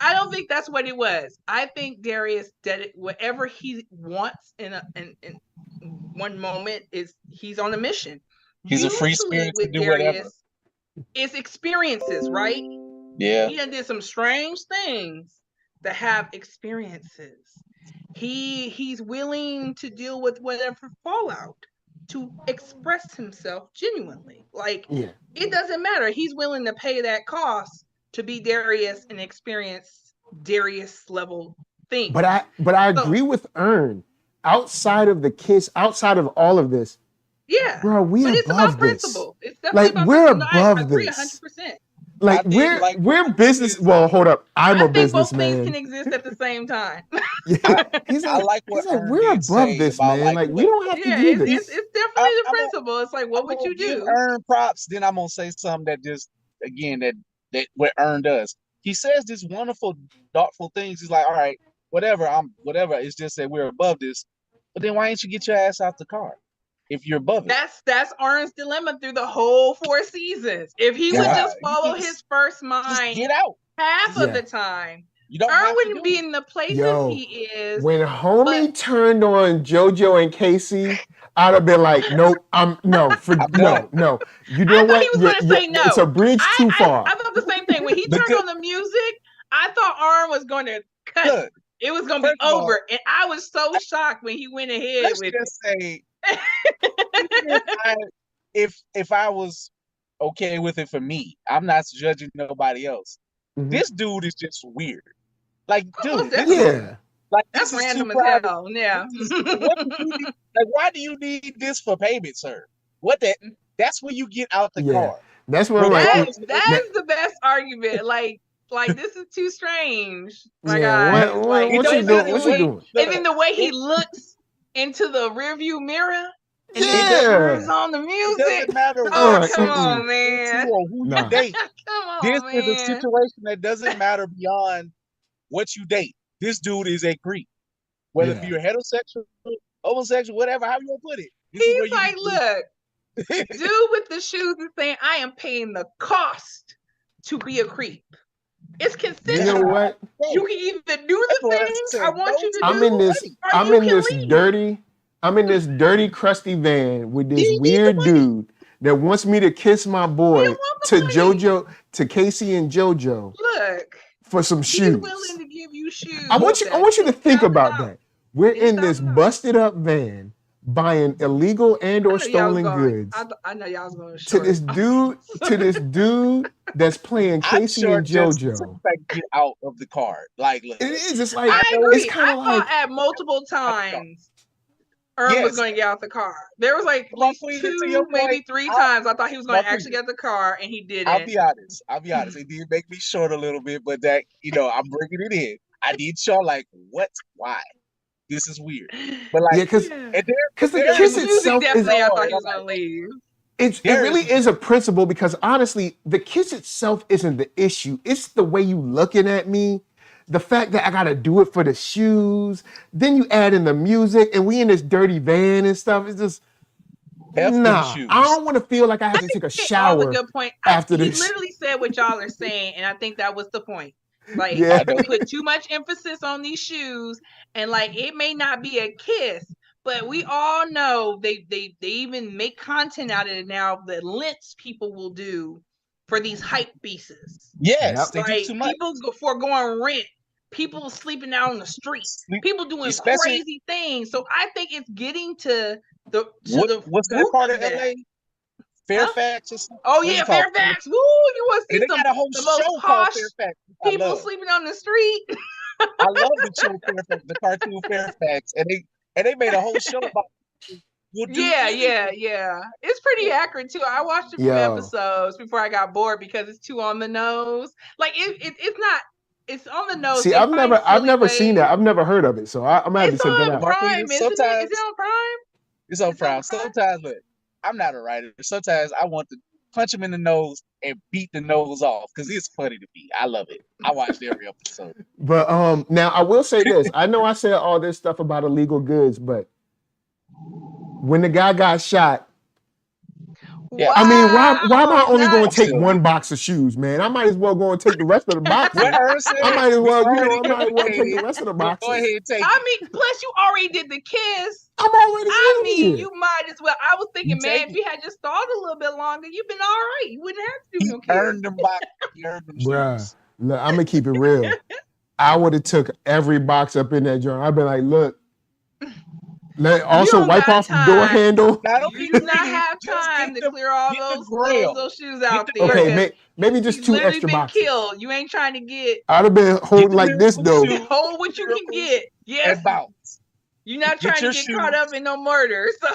I don't think that's what it was. I think Darius did whatever he wants in one moment. He's on a mission. He's usually a free spirit to do Darius, whatever. It's experiences, right? Yeah. He did some strange things that have experiences. He's willing to deal with whatever fallout to express himself genuinely. Like, it doesn't matter. He's willing to pay that cost to be Darius and experience Darius level things. But I agree with Earn. Outside of the kiss, outside of all of this, bro, it's above this. Principle. It's definitely about we're above this. 100%. Like we're business. Well, hold up. I'm a businessman. Both things can exist at the same time. I like what we're above this, man. Like we don't have to do this. It's definitely the principle. It's like, what would you do? Earn props. Then I'm gonna say something that just again that what Earn does. He says these wonderful, thoughtful things. He's like, all right, whatever. It's just that we're above this. But then why ain't you get your ass out the car if you're above it? That's Earn's dilemma through the whole 4 seasons. If he would just follow his first mind, get out half of the time, Earn wouldn't be in the places he is. When homie turned on JoJo and Casey, I'd have been like, nope, no. You know what? He was going to say no. It's a bridge too far. I thought the same thing. When he turned on the music, I thought Earn was going to cut it. It was going to be over. And I was so shocked when he went ahead with it. Say, if I was okay with it for me. I'm not judging nobody else. Mhm. This dude is just weird. Like, dude, Yeah. like That's this is random too as private. hell. Yeah. What do you need? Like, why do you need this for payment, sir? What that? That's when you get out the car. That's what I'm like. That is the best argument. Like this is too strange. My yeah, guy. Like, what you doing? What you doing? And then the way he looks into the rearview mirror and then turns on the music. It doesn't matter oh, come on, man. Or who you date. Come on, this man. is a situation that doesn't matter beyond what you date. This dude is a creep. Whether you're heterosexual, homosexual, whatever, how you gonna put it. He's like, look, dude with the shoes is saying, I am paying the cost to be a creep. It's consistent. You know what? You can either do the things I want you to do. I'm in this dirty, crusty van with this weird dude that wants me to kiss my boy to Casey and JoJo. Look, for some shoes. He's willing to give you shoes. I want you to think about that. We're in this busted up van buying illegal and or stolen goods. I know y'all was going to this dude that's playing Casey and JoJo. Get out of the car. Like, look, it is. It's like I agree. It's kind of like at multiple times. Was going to get out the car. There was like two, maybe three times I thought he was going to actually get the car, and he didn't. I'll be honest. It did make me short a little bit, but that I'm bringing it in. I did show like, what? Why? This is weird. But like, because the kiss itself is. I thought he was going to leave. It really is a principle because honestly, the kiss itself isn't the issue. It's the way you looking at me. The fact that I gotta do it for the shoes, then you add in the music, and we in this dirty van and stuff. It's just I don't want to feel like I have to take a shower after this. He literally said what y'all are saying, and I think that was the point. Like, you put too much emphasis on these shoes, and like it may not be a kiss, but we all know they even make content out of it now that lengths people will do for these hype pieces. Yes, like people foregoing rent, people sleeping out on the streets, people doing crazy things. So I think it's getting to what's that part of LA? Fairfax or something? Oh yeah, Fairfax. Woo, you want to see the most posh people sleeping on the street? I love the show Fairfax, the cartoon Fairfax, and they made a whole show about. Yeah. It's pretty accurate too. I watched a few episodes before I got bored because it's too on the nose. Like it's not. It's on the nose. See, I've never seen that. I've never heard of it, so I'm gonna have to check that out. Prime, isn't it? Is it on Prime? It's on Prime. Sometimes, look, I'm not a writer. Sometimes I want to punch him in the nose and beat the nose off because it's funny to me. I love it. I watched every episode. But now I will say this. I know I said all this stuff about illegal goods, but when the guy got shot, I mean, why am I only going to take one box of shoes, man? I might as well go and take the rest of the boxes. I might as well take the rest of the boxes. Go ahead and take plus you already did the kiss. You might as well. I was thinking, man, if you had just stalled a little bit longer, you've been all right. You wouldn't have to do no kiss. Earned them boxes. You earned them shoes. Look, I'm going to keep it real. I would have took every box up in that joint. I'd be like, look. Also wipe off the door handle. You do not have time to clear all those shoes out there. Okay, maybe just two extra boxes. Killed. You ain't trying to get. I'd have been holding like this though. Hold what you can get. Yes. You're not trying to get caught up in no murder. So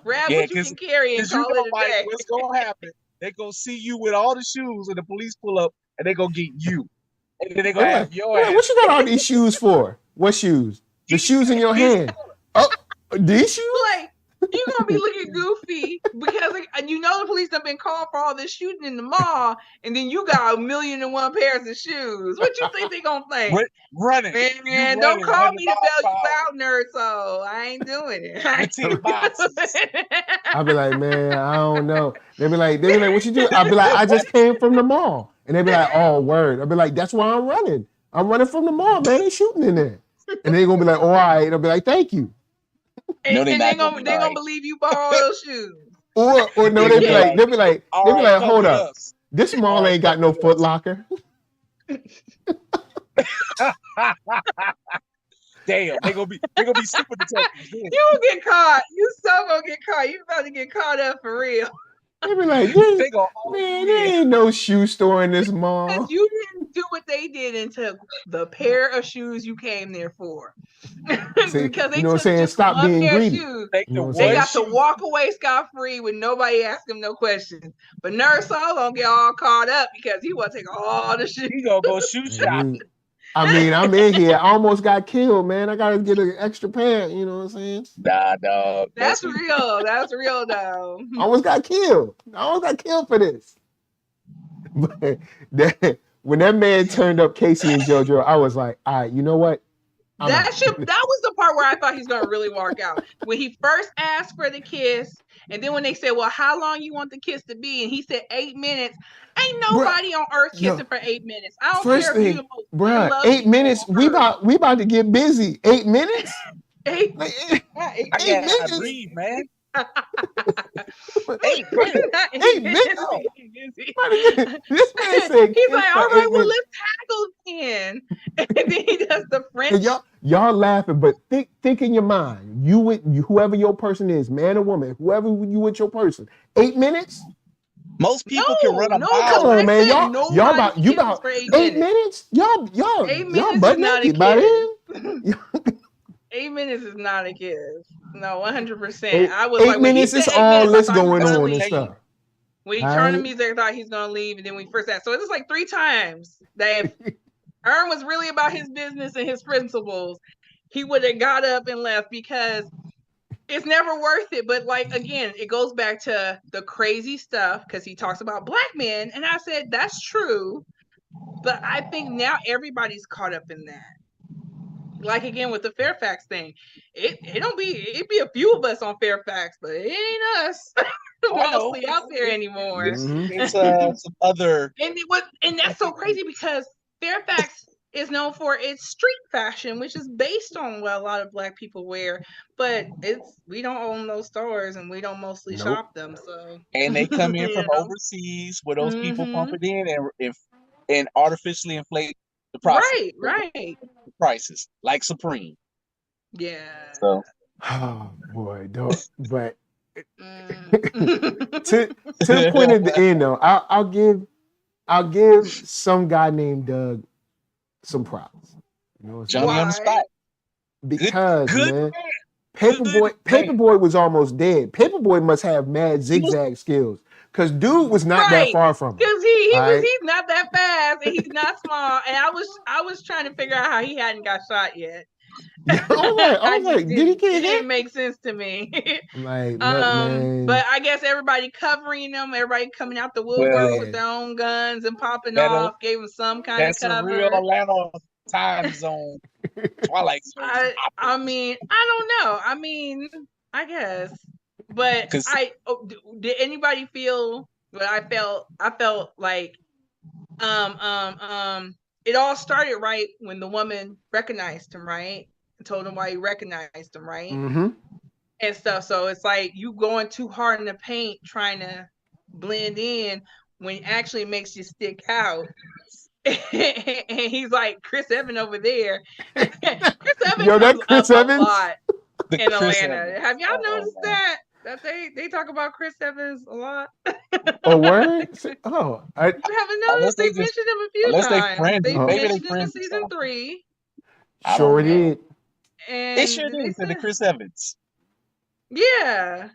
grab what you can carry and call it a day. What's gonna happen? They gonna see you with all the shoes, and the police pull up, and they gonna get you. And then they gonna have your ass. What you got all these shoes for? What shoes? The shoes in your hand. Oh, these shoes? Like, you're going to be looking goofy because you know the police have been called for all this shooting in the mall, and then you got 1,000,001 pairs of shoes. What you think they going to think? Running. Man, don't call me to bail you out, NERDSoul. I ain't doing it. I'll be like, man, I don't know. They be like, what you do? I'll be like, I just came from the mall. And they be like, oh, word. I'll be like, that's why I'm running. I'm running from the mall, man. They shooting in there. And they're going to be like, all right. I'll be like, thank you. And they're gonna believe you borrow those shoes. Or no, they be like, hold up. This mall ain't got no Foot Locker. Damn, they gonna be super detectives. You will get caught. You so gonna get caught. You about to get caught up for real. They be like, man, there ain't no shoe store in this mall. You didn't do what they did and took the pair of shoes you came there for. See, because they you know what I'm took saying? just Stop one being pair greedy. of shoes. They got to walk away scot-free with nobody asking him no questions. But NERDSoul gonna get all caught up because he want to take all the shoes. He gonna go shoe shopping. I mean, I'm in here. I almost got killed, man. I gotta get an extra pair. You know what I'm saying? Nah, dog. That's real. That's real, though. I almost got killed. For this. But when that man turned up Casey and JoJo, I was like, all right, you know what? That was the part where I thought he's gonna really walk out. When he first asked for the kiss, and then when they said, "Well, how long you want the kiss to be?" and he said 8 minutes. Ain't nobody on earth kissing for 8 minutes. I don't care if you, bruh, 8 minutes. We about to get busy. 8 minutes. 8 minutes. I gotta breathe, man. 8 minutes. 8 minutes. This man said, he's like, all right, well, let's tackle then. And then he does the French. Y'all laughing, but think in your mind. Whoever your person is, man or woman, whoever you with your person. 8 minutes. Most people can run a mile. Come on, man. Y'all about 8 minutes? Y'all 8 minutes butt is not naked a by kiss. 8 minutes is not a kiss. No, 100%. I was 8 minutes is all this going on and stuff. When he turned to music, I thought he's gonna leave, and then we first asked. So it was like 3 times that if Ern was really about his business and his principles, he would have got up and left because it's never worth it. But like again, it goes back to the crazy stuff because he talks about black men, and I said that's true, but I think now everybody's caught up in that. Like again with the Fairfax thing, it'd be a few of us on Fairfax, but it ain't us mostly out there anymore. It's some other, and that's so crazy because Fairfax is known for its street fashion, which is based on what a lot of black people wear, but we don't own those stores and we don't mostly shop them. So and they come in from overseas where those people pump it in and artificially inflate the prices. Right. Prices like Supreme. Yeah. So. Oh boy, but to the point at the end though, I'll give some guy named Doug some props. You know, Johnny on the spot. Because man, Paperboy was almost dead. Paperboy must have mad zigzag skills. Because dude was not that far from him. Because he's not that fast and he's not small. And I was trying to figure out how he hadn't got shot yet. I was like, did he get hit? It didn't make sense to me. Like, man. But I guess everybody covering them, everybody coming out the woodwork with their own guns and popping off, gave them some kind of cover. That's a real Atlanta time zone. Twilight Zone. I mean, I don't know. I mean, I guess. But did anybody feel what I felt? I felt like it all started right when the woman recognized him, right? And told him why he recognized him, right? Mm-hmm. And stuff. So it's like you going too hard in the paint trying to blend in when it actually makes you stick out. And he's like Chris Evans over there. Chris Evans comes up a lot in Atlanta. Have y'all noticed that they talk about Chris Evans a lot? Oh, word? Oh, I haven't noticed. They mentioned him a few times. They mentioned him in season 3. Sure did. And they sure did to the Chris Evans. Yeah.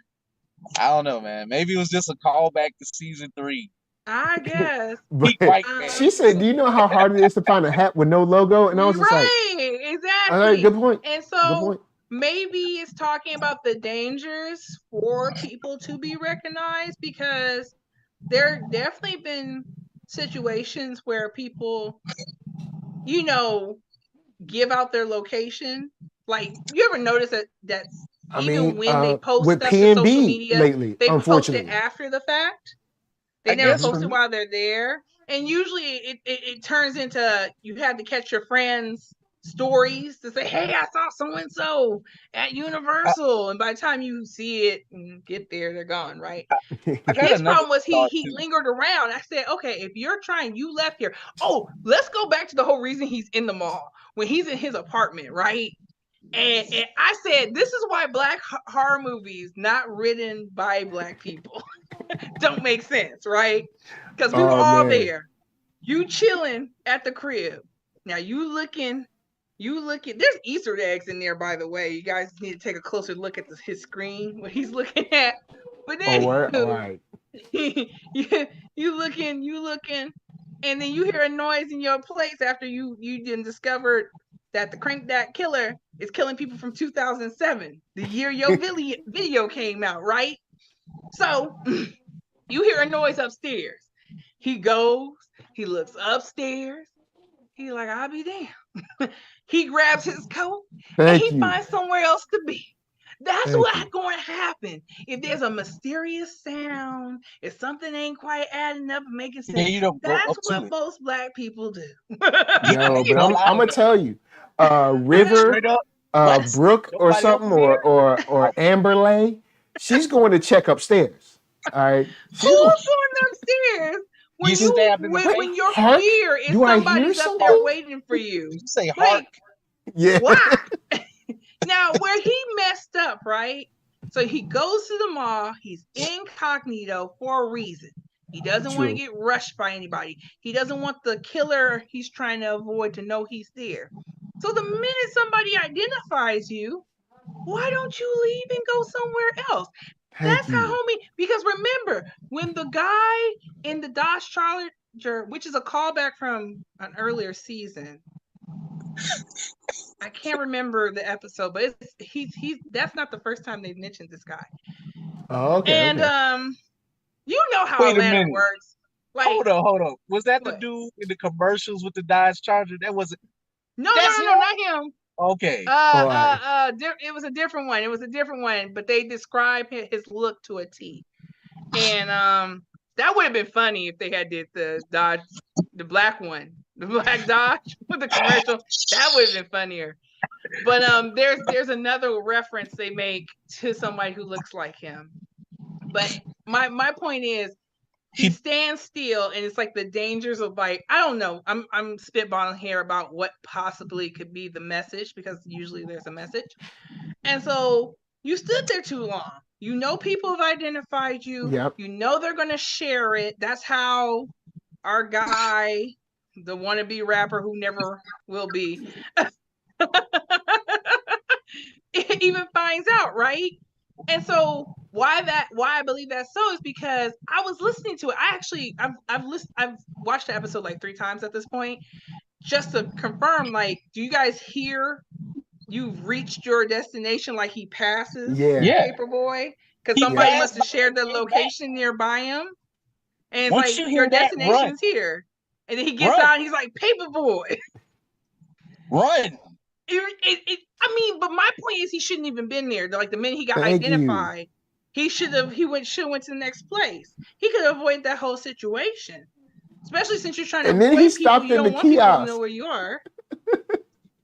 I don't know, man. Maybe it was just a callback to season 3. I guess. She said, "Do you know how hard it is to find a hat with no logo?" And I was just like, exactly. All right, good point. And so maybe it's talking about the dangers for people to be recognized because there definitely been situations where people, give out their location. Like, you ever notice that when they post with stuff P&B to social media, lately, they post unfortunately. it after the fact. They never post it while they're there. And usually it turns into you have to catch your friends' stories to say, hey, I saw so-and-so at Universal. And by the time you see it and get there, they're gone, right? His problem was he lingered around. I said, okay, if you're trying, you left here. Oh, let's go back to the whole reason he's in the mall. When he's in his apartment, right? And I said, this is why black horror movies not written by black people. don't make sense, right? Because we were all there. You chilling at the crib. Now you looking. There's Easter eggs in there, by the way. You guys need to take a closer look at his screen, what he's looking at. But then all right. you looking, and then you hear a noise in your place after you didn't discovered that the Crank Dat Killer is killing people from 2007, the year your video came out, right? So you hear a noise upstairs. He goes, he looks upstairs. He's like, I'll be damned. He grabs his coat and he finds somewhere else to be. That's what's going to happen. If there's a mysterious sound, if something ain't quite adding up and making sense, that's what most Black people do. Yo, but I'm gonna tell you, River, Brooke, or something, or Amberlay, she's going to check upstairs. All right. Who's going upstairs? When your fear is somebody's up there waiting for you. You say Hark? Yeah. Why? Now, where he messed up, right? So he goes to the mall. He's incognito for a reason. He doesn't want to get rushed by anybody. He doesn't want the killer he's trying to avoid to know he's there. So the minute somebody identifies you, why don't you leave and go somewhere else? That's how homie, because remember, when the guy in the Dodge Charger, which is a callback from an earlier season, I can't remember the episode, but he's that's not the first time they've mentioned this guy. Oh, okay. And you know how Atlanta works. Like, hold on. Was that the dude in the commercials with the Dodge Charger? That wasn't. No, not him. Okay. It was a different one. But they describe his look to a T. And that would have been funny if they had did the Dodge, the black one, the black Dodge with the commercial. That would have been funnier. But there's another reference they make to somebody who looks like him. But my point is, he stands still, and it's like the dangers of, like, I don't know. I'm spitballing here about what possibly could be the message, because usually there's a message. And so you stood there too long. You know people have identified you. Yep. You know they're going to share it. That's how our guy, the wannabe rapper who never will be, even finds out, right? And so why I believe that's so is because I was listening to it. I've watched the episode like 3 times at this point, just to confirm, like, do you guys hear you've reached your destination, like he passes Paperboy? Because somebody must have shared the location nearby him. And it's like, your destination's here. And then he gets out and he's like, Paperboy. Run. But my point is, he shouldn't even been there. Like, the minute he got identified, he went to the next place. He could avoid that whole situation, especially since you're trying to. And then he stopped in the kiosk. To know where you are.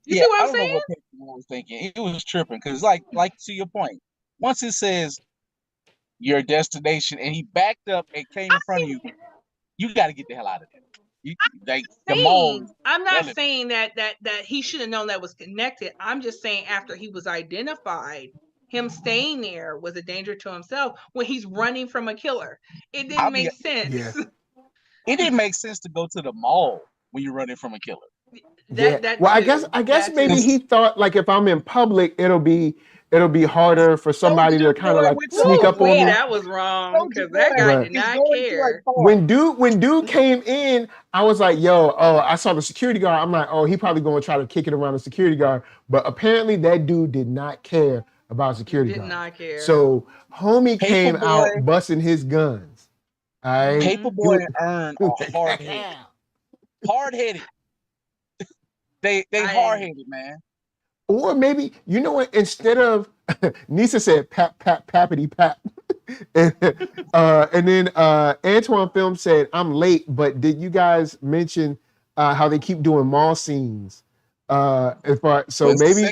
You see what I'm saying? I don't know what people was thinking. It was tripping because, like to your point, once it says your destination and he backed up and came in front of you, you got to get the hell out of there. I'm not saying that he should have known that was connected. I'm just saying, after he was identified, him staying there was a danger to himself when he's running from a killer. It didn't make sense. Yeah. It didn't make sense to go to the mall when you're running from a killer. I guess maybe he thought, like, if I'm in public, it'll be harder for somebody to kind of like sneak up on me. That was wrong, because that guy did not care. When dude came in, I was like, I saw the security guard. I'm like, he probably going to try to kick it around the security guard. But apparently that dude did not care about security guard. Did not care. So homie came out busting his guns. All right? Paperboy and Earn are hard-headed. They hard-headed, man. Or maybe, you know what, instead of, Nisa said pap, pap, pappity, pap. and then Antoine Film said, I'm late, but did you guys mention how they keep doing mall scenes? Maybe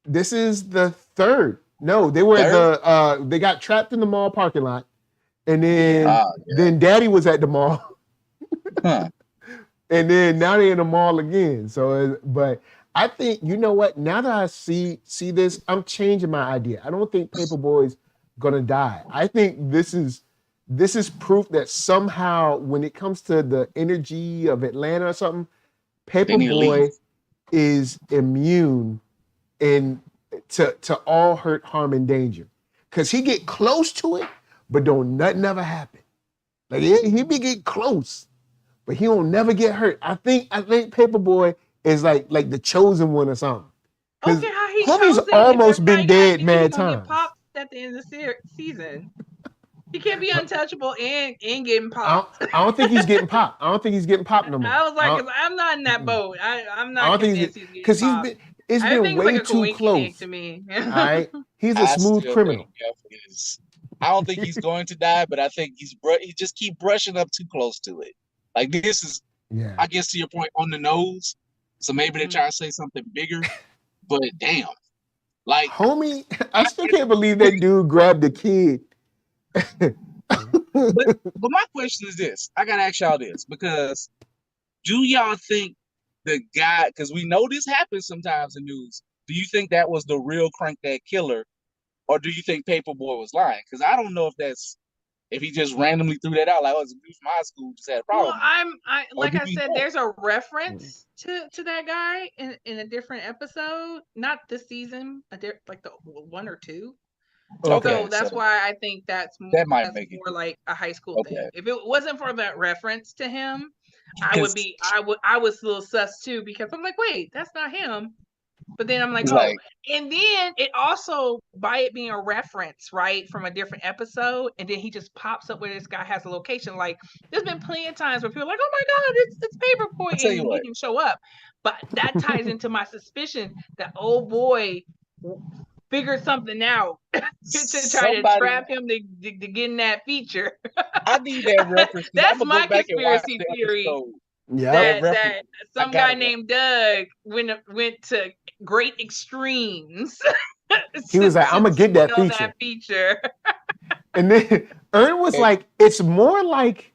this is the third. No, they were they got trapped in the mall parking lot. And then Daddy was at the mall. Huh. And then now they're in the mall again. So, but I think, you know what? Now that I see this, I'm changing my idea. I don't think Paperboy's gonna die. I think this is this is proof that somehow when it comes to the energy of Atlanta or something, Paperboy is immune to all hurt, harm, and danger. Cause he get close to it, but don't nothing ever happen. Like he be getting close, but he don't never get hurt. I think Paperboy is like the chosen one or something. Okay, how he homie's chosen? almost been dead mad times. Get popped at the end of the season. He can't be untouchable and getting popped. I don't think he's getting popped. I don't think he's getting popped no more. I was like, I'm not in that boat. I'm not convinced he's getting popped. It's been way too close to me. All right, he's a smooth criminal. I don't think he's going to die, but I think he just keep brushing up too close to it. Like this is, I guess to your point, on the nose. So maybe they're trying to say something bigger, but damn, like homie, I still can't believe that dude grabbed the kid. but my question is this: I gotta ask y'all this because do y'all think the guy? Because we know this happens sometimes in news. Do you think that was the real Crank Dat Killer? Or do you think Paperboy was lying? Because I don't know if he just randomly threw that out, like, oh, it's a dude from high school just had a problem. Well, like I said, there's a reference to that guy in a different episode, not this season, like the 1 or 2. Okay, so that's why I think that might make more like a high school thing. If it wasn't for that reference to him, I was a little sus too, because I'm like, wait, that's not him. But then I'm like, oh, and then it also, by it being a reference, right, from a different episode, and then he just pops up where this guy has a location. Like, there's been plenty of times where people are like, oh my God, it's Paperboy, and he didn't show up. But that ties into my suspicion that old boy figured something out to try to trap him to get in that feature. I need that reference. That's my conspiracy theory. Yeah, that some guy named Doug went to great extremes. He was like, "I'm gonna get that feature." And then Ern was like, "It's more like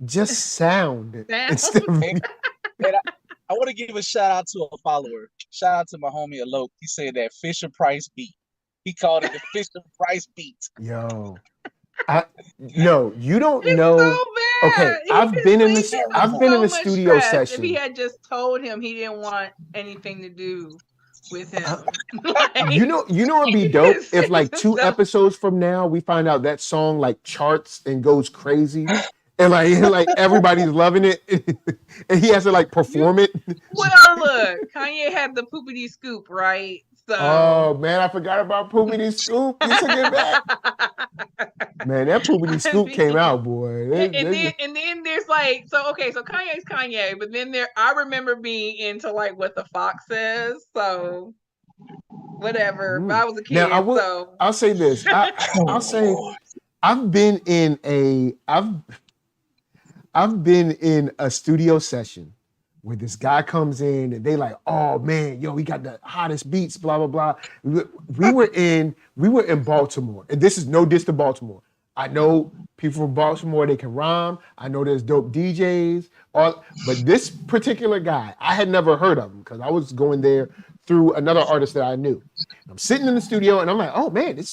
just sound." Instead of... I want to give a shout out to a follower. Shout out to my homie Alok. He said that Fisher Price beat. He called it the Fisher Price beat. Yo. No, you don't know. So okay, I've been in the studio session. If he had just told him he didn't want anything to do with him, you know, it'd be dope if like 2 episodes from now we find out that song like charts and goes crazy, and like everybody's loving it, and he has to like perform it. Well, look, Kanye had the poopity scoop, right? So. Oh man, I forgot about Poopity Scoop. You took it back. Man, that Poopity Scoop came out, boy. And then there's like, so Kanye's Kanye, but then I remember being into like what the Fox says. So whatever. But I was a kid. Now I'll say this. I'll say I've been in a studio session where this guy comes in and they like, oh man, yo, we got the hottest beats, blah, blah, blah. We were in Baltimore, and this is no diss to Baltimore. I know people from Baltimore, they can rhyme. I know there's dope DJs, but this particular guy, I had never heard of him because I was going there through another artist that I knew. I'm sitting in the studio and I'm like, oh man,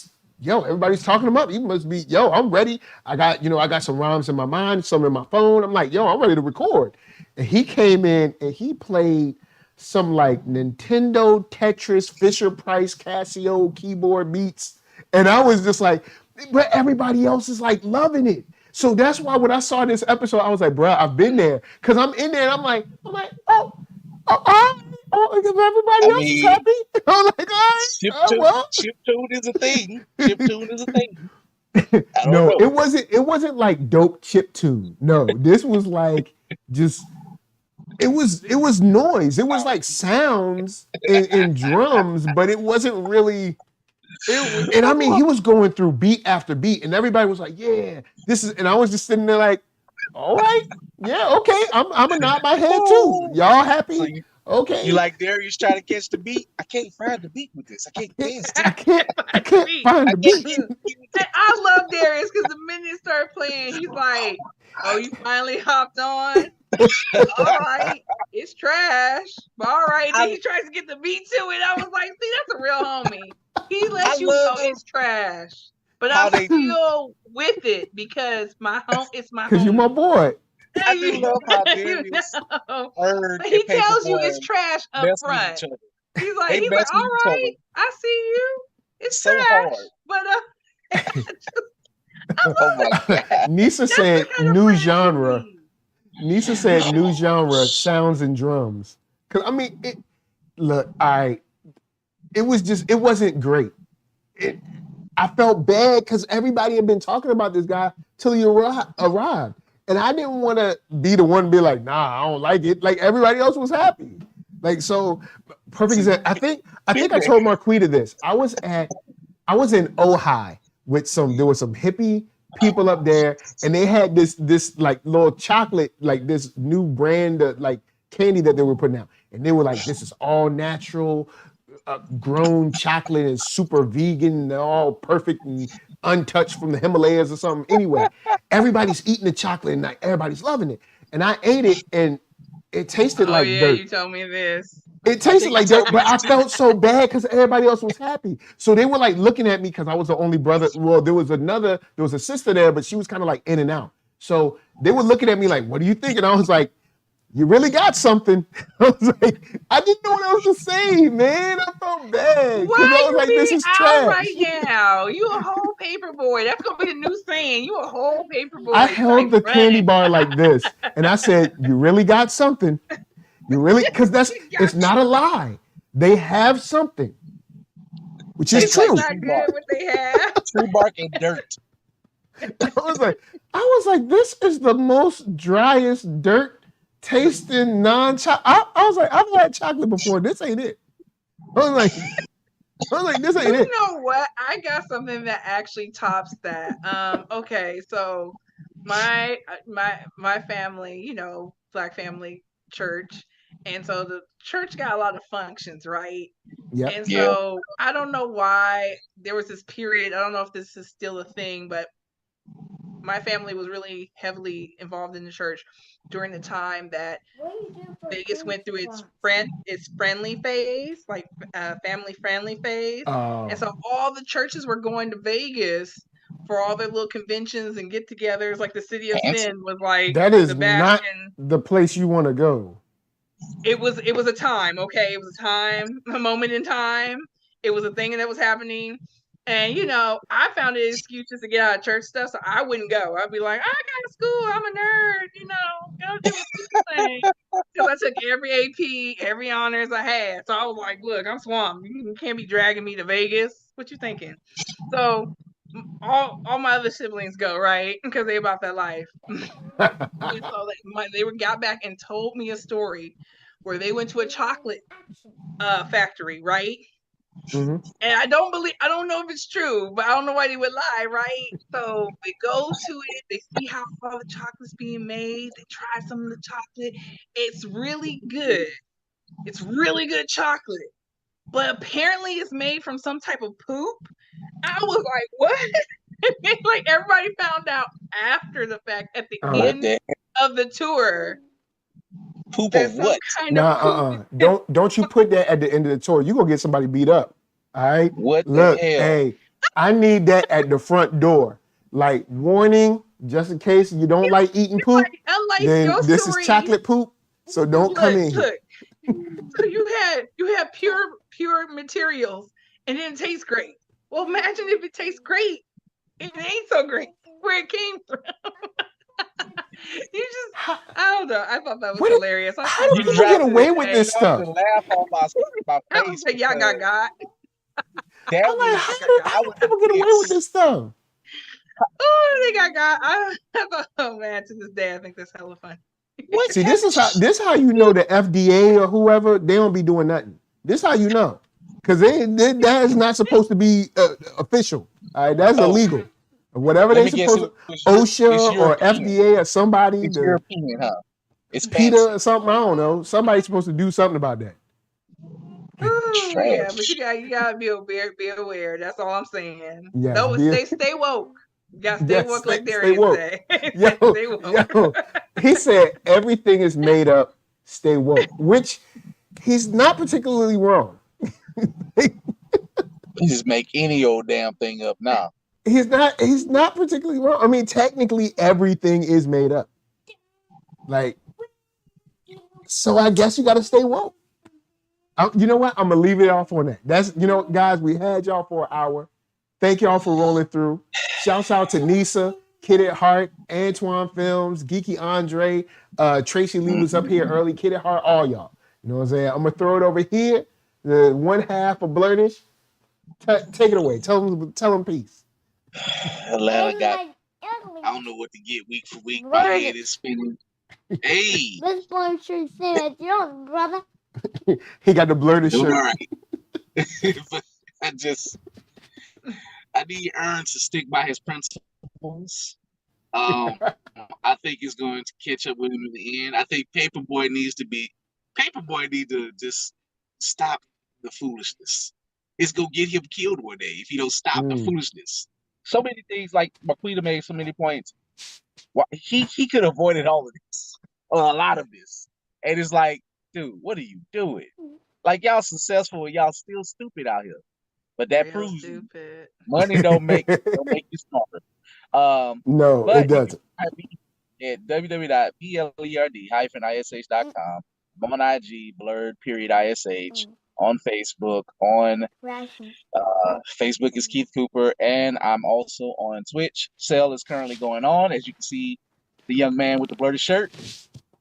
everybody's talking him up. He must be, I'm ready. I got some rhymes in my mind, some in my phone. I'm like, I'm ready to record. And he came in and he played some like Nintendo, Tetris, Fisher Price, Casio keyboard beats. And I was just like, but everybody else is like loving it. So that's why when I saw this episode, I was like, bro, I've been there. Cause I'm in there and I'm like, oh, everybody else is happy. I'm like, chiptune is a thing. Chiptune is a thing. No, it wasn't like dope chiptune. No, this was like just it was noise. It was like sounds and drums, but it wasn't really. And I mean, he was going through beat after beat, and everybody was like, "Yeah, this is." And I was just sitting there like, "All right, yeah, okay, I'm gonna nod my head too. Y'all happy? Okay." You like Darius trying to catch the beat? I can't find the beat with this. I can't dance. I can't find the beat. I love Darius because the minute it started playing, he's like, "Oh, you finally hopped on? All right, it's trash, but all right." Then he tries to get the beat to it. I was like, "See, that's a real homie. He lets you know it's trash." But I'm still with it because it's my because you're my boy. I do love how Darius heard he tells you it's trash up front. He's like, all right, I see you. It's so trash, but oh my God. Nisa said new genre. Nisa said new genre, sounds and drums. Cause I mean, it wasn't great. I felt bad because everybody had been talking about this guy till he arrived. And I didn't want to be the one to be like, nah, I don't like it. Like everybody else was happy. Like, so perfect example. I think I told Marquita this. I was in Ojai with there was some hippie people up there, and they had this like little chocolate, like this new brand of like candy that they were putting out. And they were like, this is all natural, grown chocolate and super vegan, and they're all perfect and untouched from the Himalayas or something. Anyway, everybody's eating the chocolate and like everybody's loving it. And I ate it and it tasted like dirt. You told me this. It tasted like dirt, but I felt so bad because everybody else was happy. So they were like looking at me because I was the only brother. Well, there was a sister there, but she was kind of like in and out. So they were looking at me like, what do you think? And I was like, you really got something. I was like, I didn't know what else to say, man. I felt bad. Why I was like, this is trash. Right now? You a whole paper boy. That's gonna be the new saying. You a whole paper boy. I held the candy bar like this, and I said, you really got something. You really, because it's not a lie. They have something, which is true. Not good what they have. True bark and dirt. I was like, this is the most driest dirt tasting non-chocolate. I was like, I've had chocolate before. This ain't it. I was like, this ain't it. You know what? I got something that actually tops that. Okay, so my family, Black family church, and so the church got a lot of functions, right? Yeah. And so I don't know why there was this period. I don't know if this is still a thing, but my family was really heavily involved in the church during the time that Vegas went through its friendly phase, like family friendly phase. And so all the churches were going to Vegas for all their little conventions and get-togethers. Like the City of Sin was like that is not the place you want to go. It was a time, okay? It was a moment in time. It was a thing that was happening. And, I found it excuses to get out of church stuff, so I wouldn't go. I'd be like, I got school. I'm a nerd, go do the thing. Because I took every AP, every honors I had. So I was like, look, I'm swamped. You can't be dragging me to Vegas. What you thinking? So all my other siblings go, right? Because they about that life. And so they got back and told me a story where they went to a chocolate factory, right? Mm-hmm. And I don't know if it's true, but I don't know why they would lie, right? So they go to it, they see how all the chocolate's being made, they try some of the chocolate. It's really good. It's really good chocolate. But apparently it's made from some type of poop. I was like, what? Like everybody found out after the fact at the end of the tour. Poop of what? Don't you put that at the end of the tour. You're gonna get somebody beat up. All right. What Look, the hell? Hey, I need that at the front door. Like warning, just in case you don't like eating poop. Then this is chocolate poop. So don't come in here. So you had pure materials and it didn't taste great. Well, imagine if it tastes great. It ain't so great where it came from. I don't know. I thought that was hilarious. How do you get away with this stuff? Laugh on my I was like, y'all got. I'm like, how do people get away with this stuff? Oh, they got. I thought, oh man, to this day, I think that's hella fun. See, this is how you know the FDA or whoever, they don't be doing nothing. This is how you know, because that is not supposed to be official. All right, that's illegal. Whatever they're supposed to, OSHA or FDA or somebody. It's European, huh? It's PETA or something. I don't know. Somebody's supposed to do something about that. Ooh, yeah, but you gotta be aware. That's all I'm saying. Yeah, no, stay woke. You gotta stay woke, like Darius say. Stay woke. He said everything is made up. Stay woke, which he's not particularly wrong. You just make any old damn thing up now. He's not particularly wrong. I mean, technically everything is made up. Like, so I guess you got to stay woke. You know what? I'm gonna leave it off on that. That's, guys, we had y'all for an hour. Thank y'all for rolling through. Shouts out to Nisa, Kid at Heart, Antoine Films, Geeky Andre, Tracy Lee was up here early, Kid at Heart, all y'all. You know what I'm saying? I'm gonna throw it over here. The one half of Blurtish. Take it away. Tell them peace. Atlanta got. I don't know what to get week for week. My head is spinning. Hey, this boy should say that young brother. He got the Blurtish shirt. All right. But I need Ern to stick by his principles. I think it's going to catch up with him in the end. I think Paperboy need to just stop the foolishness. It's gonna get him killed one day if he don't stop the foolishness. So many things, like Marquita made so many points. He could have avoided all of this, or a lot of this. And it's like, dude, what are you doing? Like, y'all successful and y'all still stupid out here. But that proves money don't make you smarter. No, it doesn't. At www.blerd-ish.com. I'm on IG, blurred.ish. On Facebook, on Facebook is Keith Cooper, and I'm also on Twitch. Sale is currently going on. As you can see, the young man with the blurred shirt.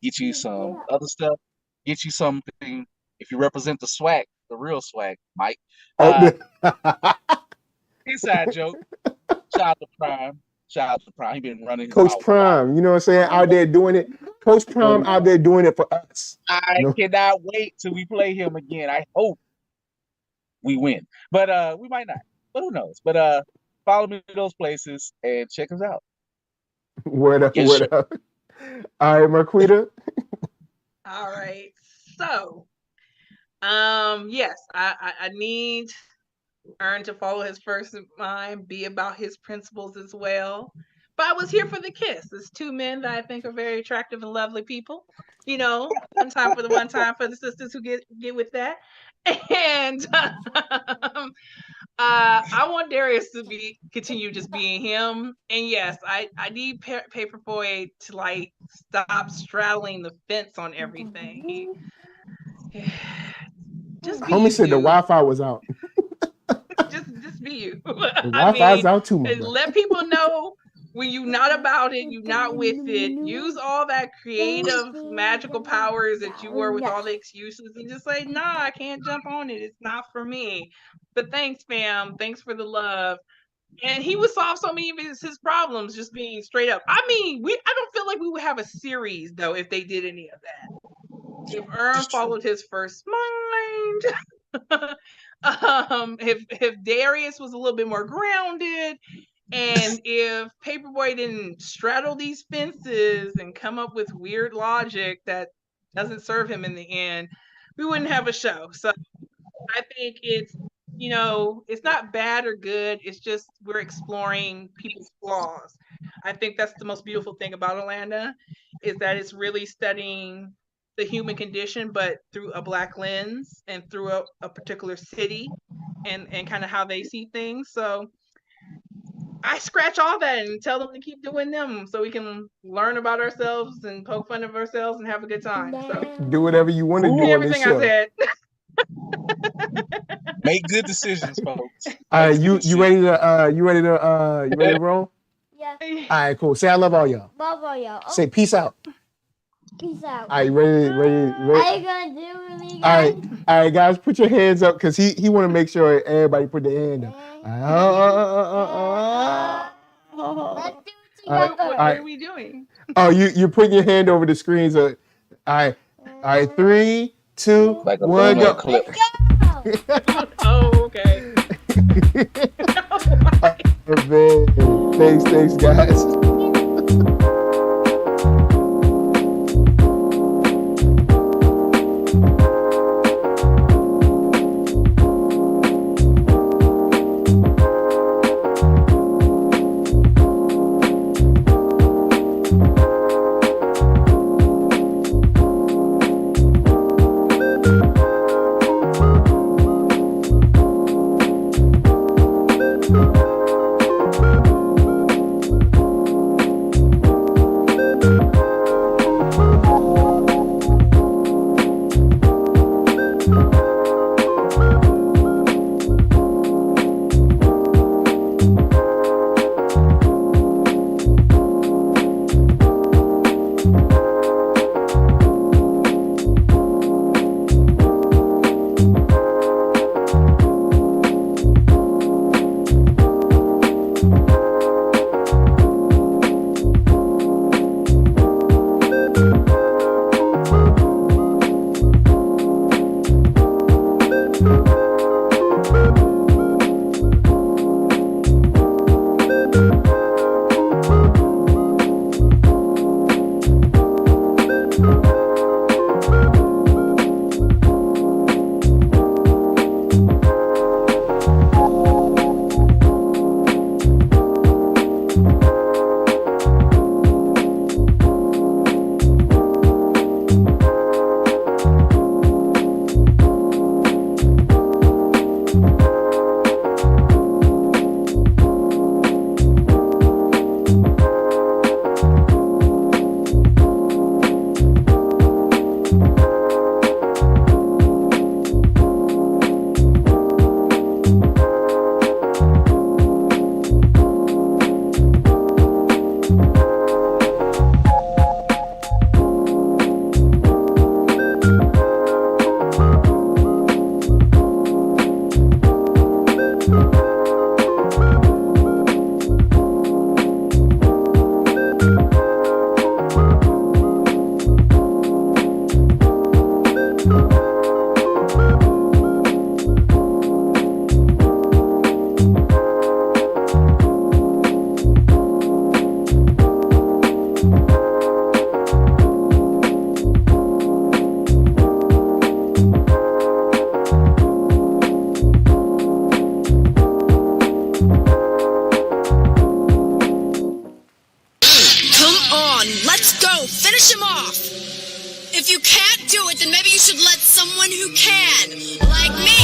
Get you some other stuff. Get you something. If you represent the swag, the real swag, Mike. Inside joke. Shout out to Prime. He been running. Coach Prime, you know what I'm saying? Out there doing it. Coach Prime out there doing it for us. I cannot wait till we play him again. I hope we win. But we might not. But who knows? But follow me to those places and check us out. Word up. All right, Marquita. All right. So, yes, I need Ern to follow his first mind, be about his principles as well. But I was here for the kiss. There's two men that I think are very attractive and lovely people. One time for the sisters who get with that. And I want Darius to continue just being him. And yes, I need Paperboy to like stop straddling the fence on everything. Just be Homie said the Wi-Fi was out. just be you. The Wi-Fi's out too much. Let people know when you're not about it, you're not with it. Use all that creative, magical powers that you were with all the excuses, and just say, "Nah, I can't jump on it. It's not for me." But thanks, fam. Thanks for the love. And he would solve so many of his problems just being straight up. I mean, I don't feel like we would have a series though if they did any of that. If Ern followed his first mind. If Darius was a little bit more grounded, and if Paperboy didn't straddle these fences and come up with weird logic that doesn't serve him in the end, we wouldn't have a show. So I think it's not bad or good. It's just we're exploring people's flaws. I think that's the most beautiful thing about Atlanta, is that it's really studying the human condition, but through a Black lens and through a particular city and kind of how they see things. So I scratch all that and tell them to keep doing them so we can learn about ourselves and poke fun of ourselves and have a good time. So do whatever you want to do. Everything I said. Make good decisions, folks. All right, you ready to roll? Yeah. All right, cool. Say I love all y'all. Love all y'all. Say peace out. Peace out. All right, ready? Are you gonna do with me, guys? All right, guys, put your hands up because he want to make sure everybody put their hand up. Let's do it together. What are we doing? Oh, you're putting your hand over the screen. So, all right, 3, 2, 1, go. Clip. Let's go. Oh, okay. Thanks, guys. finish him off. If you can't do it, then maybe you should let someone who can, like me,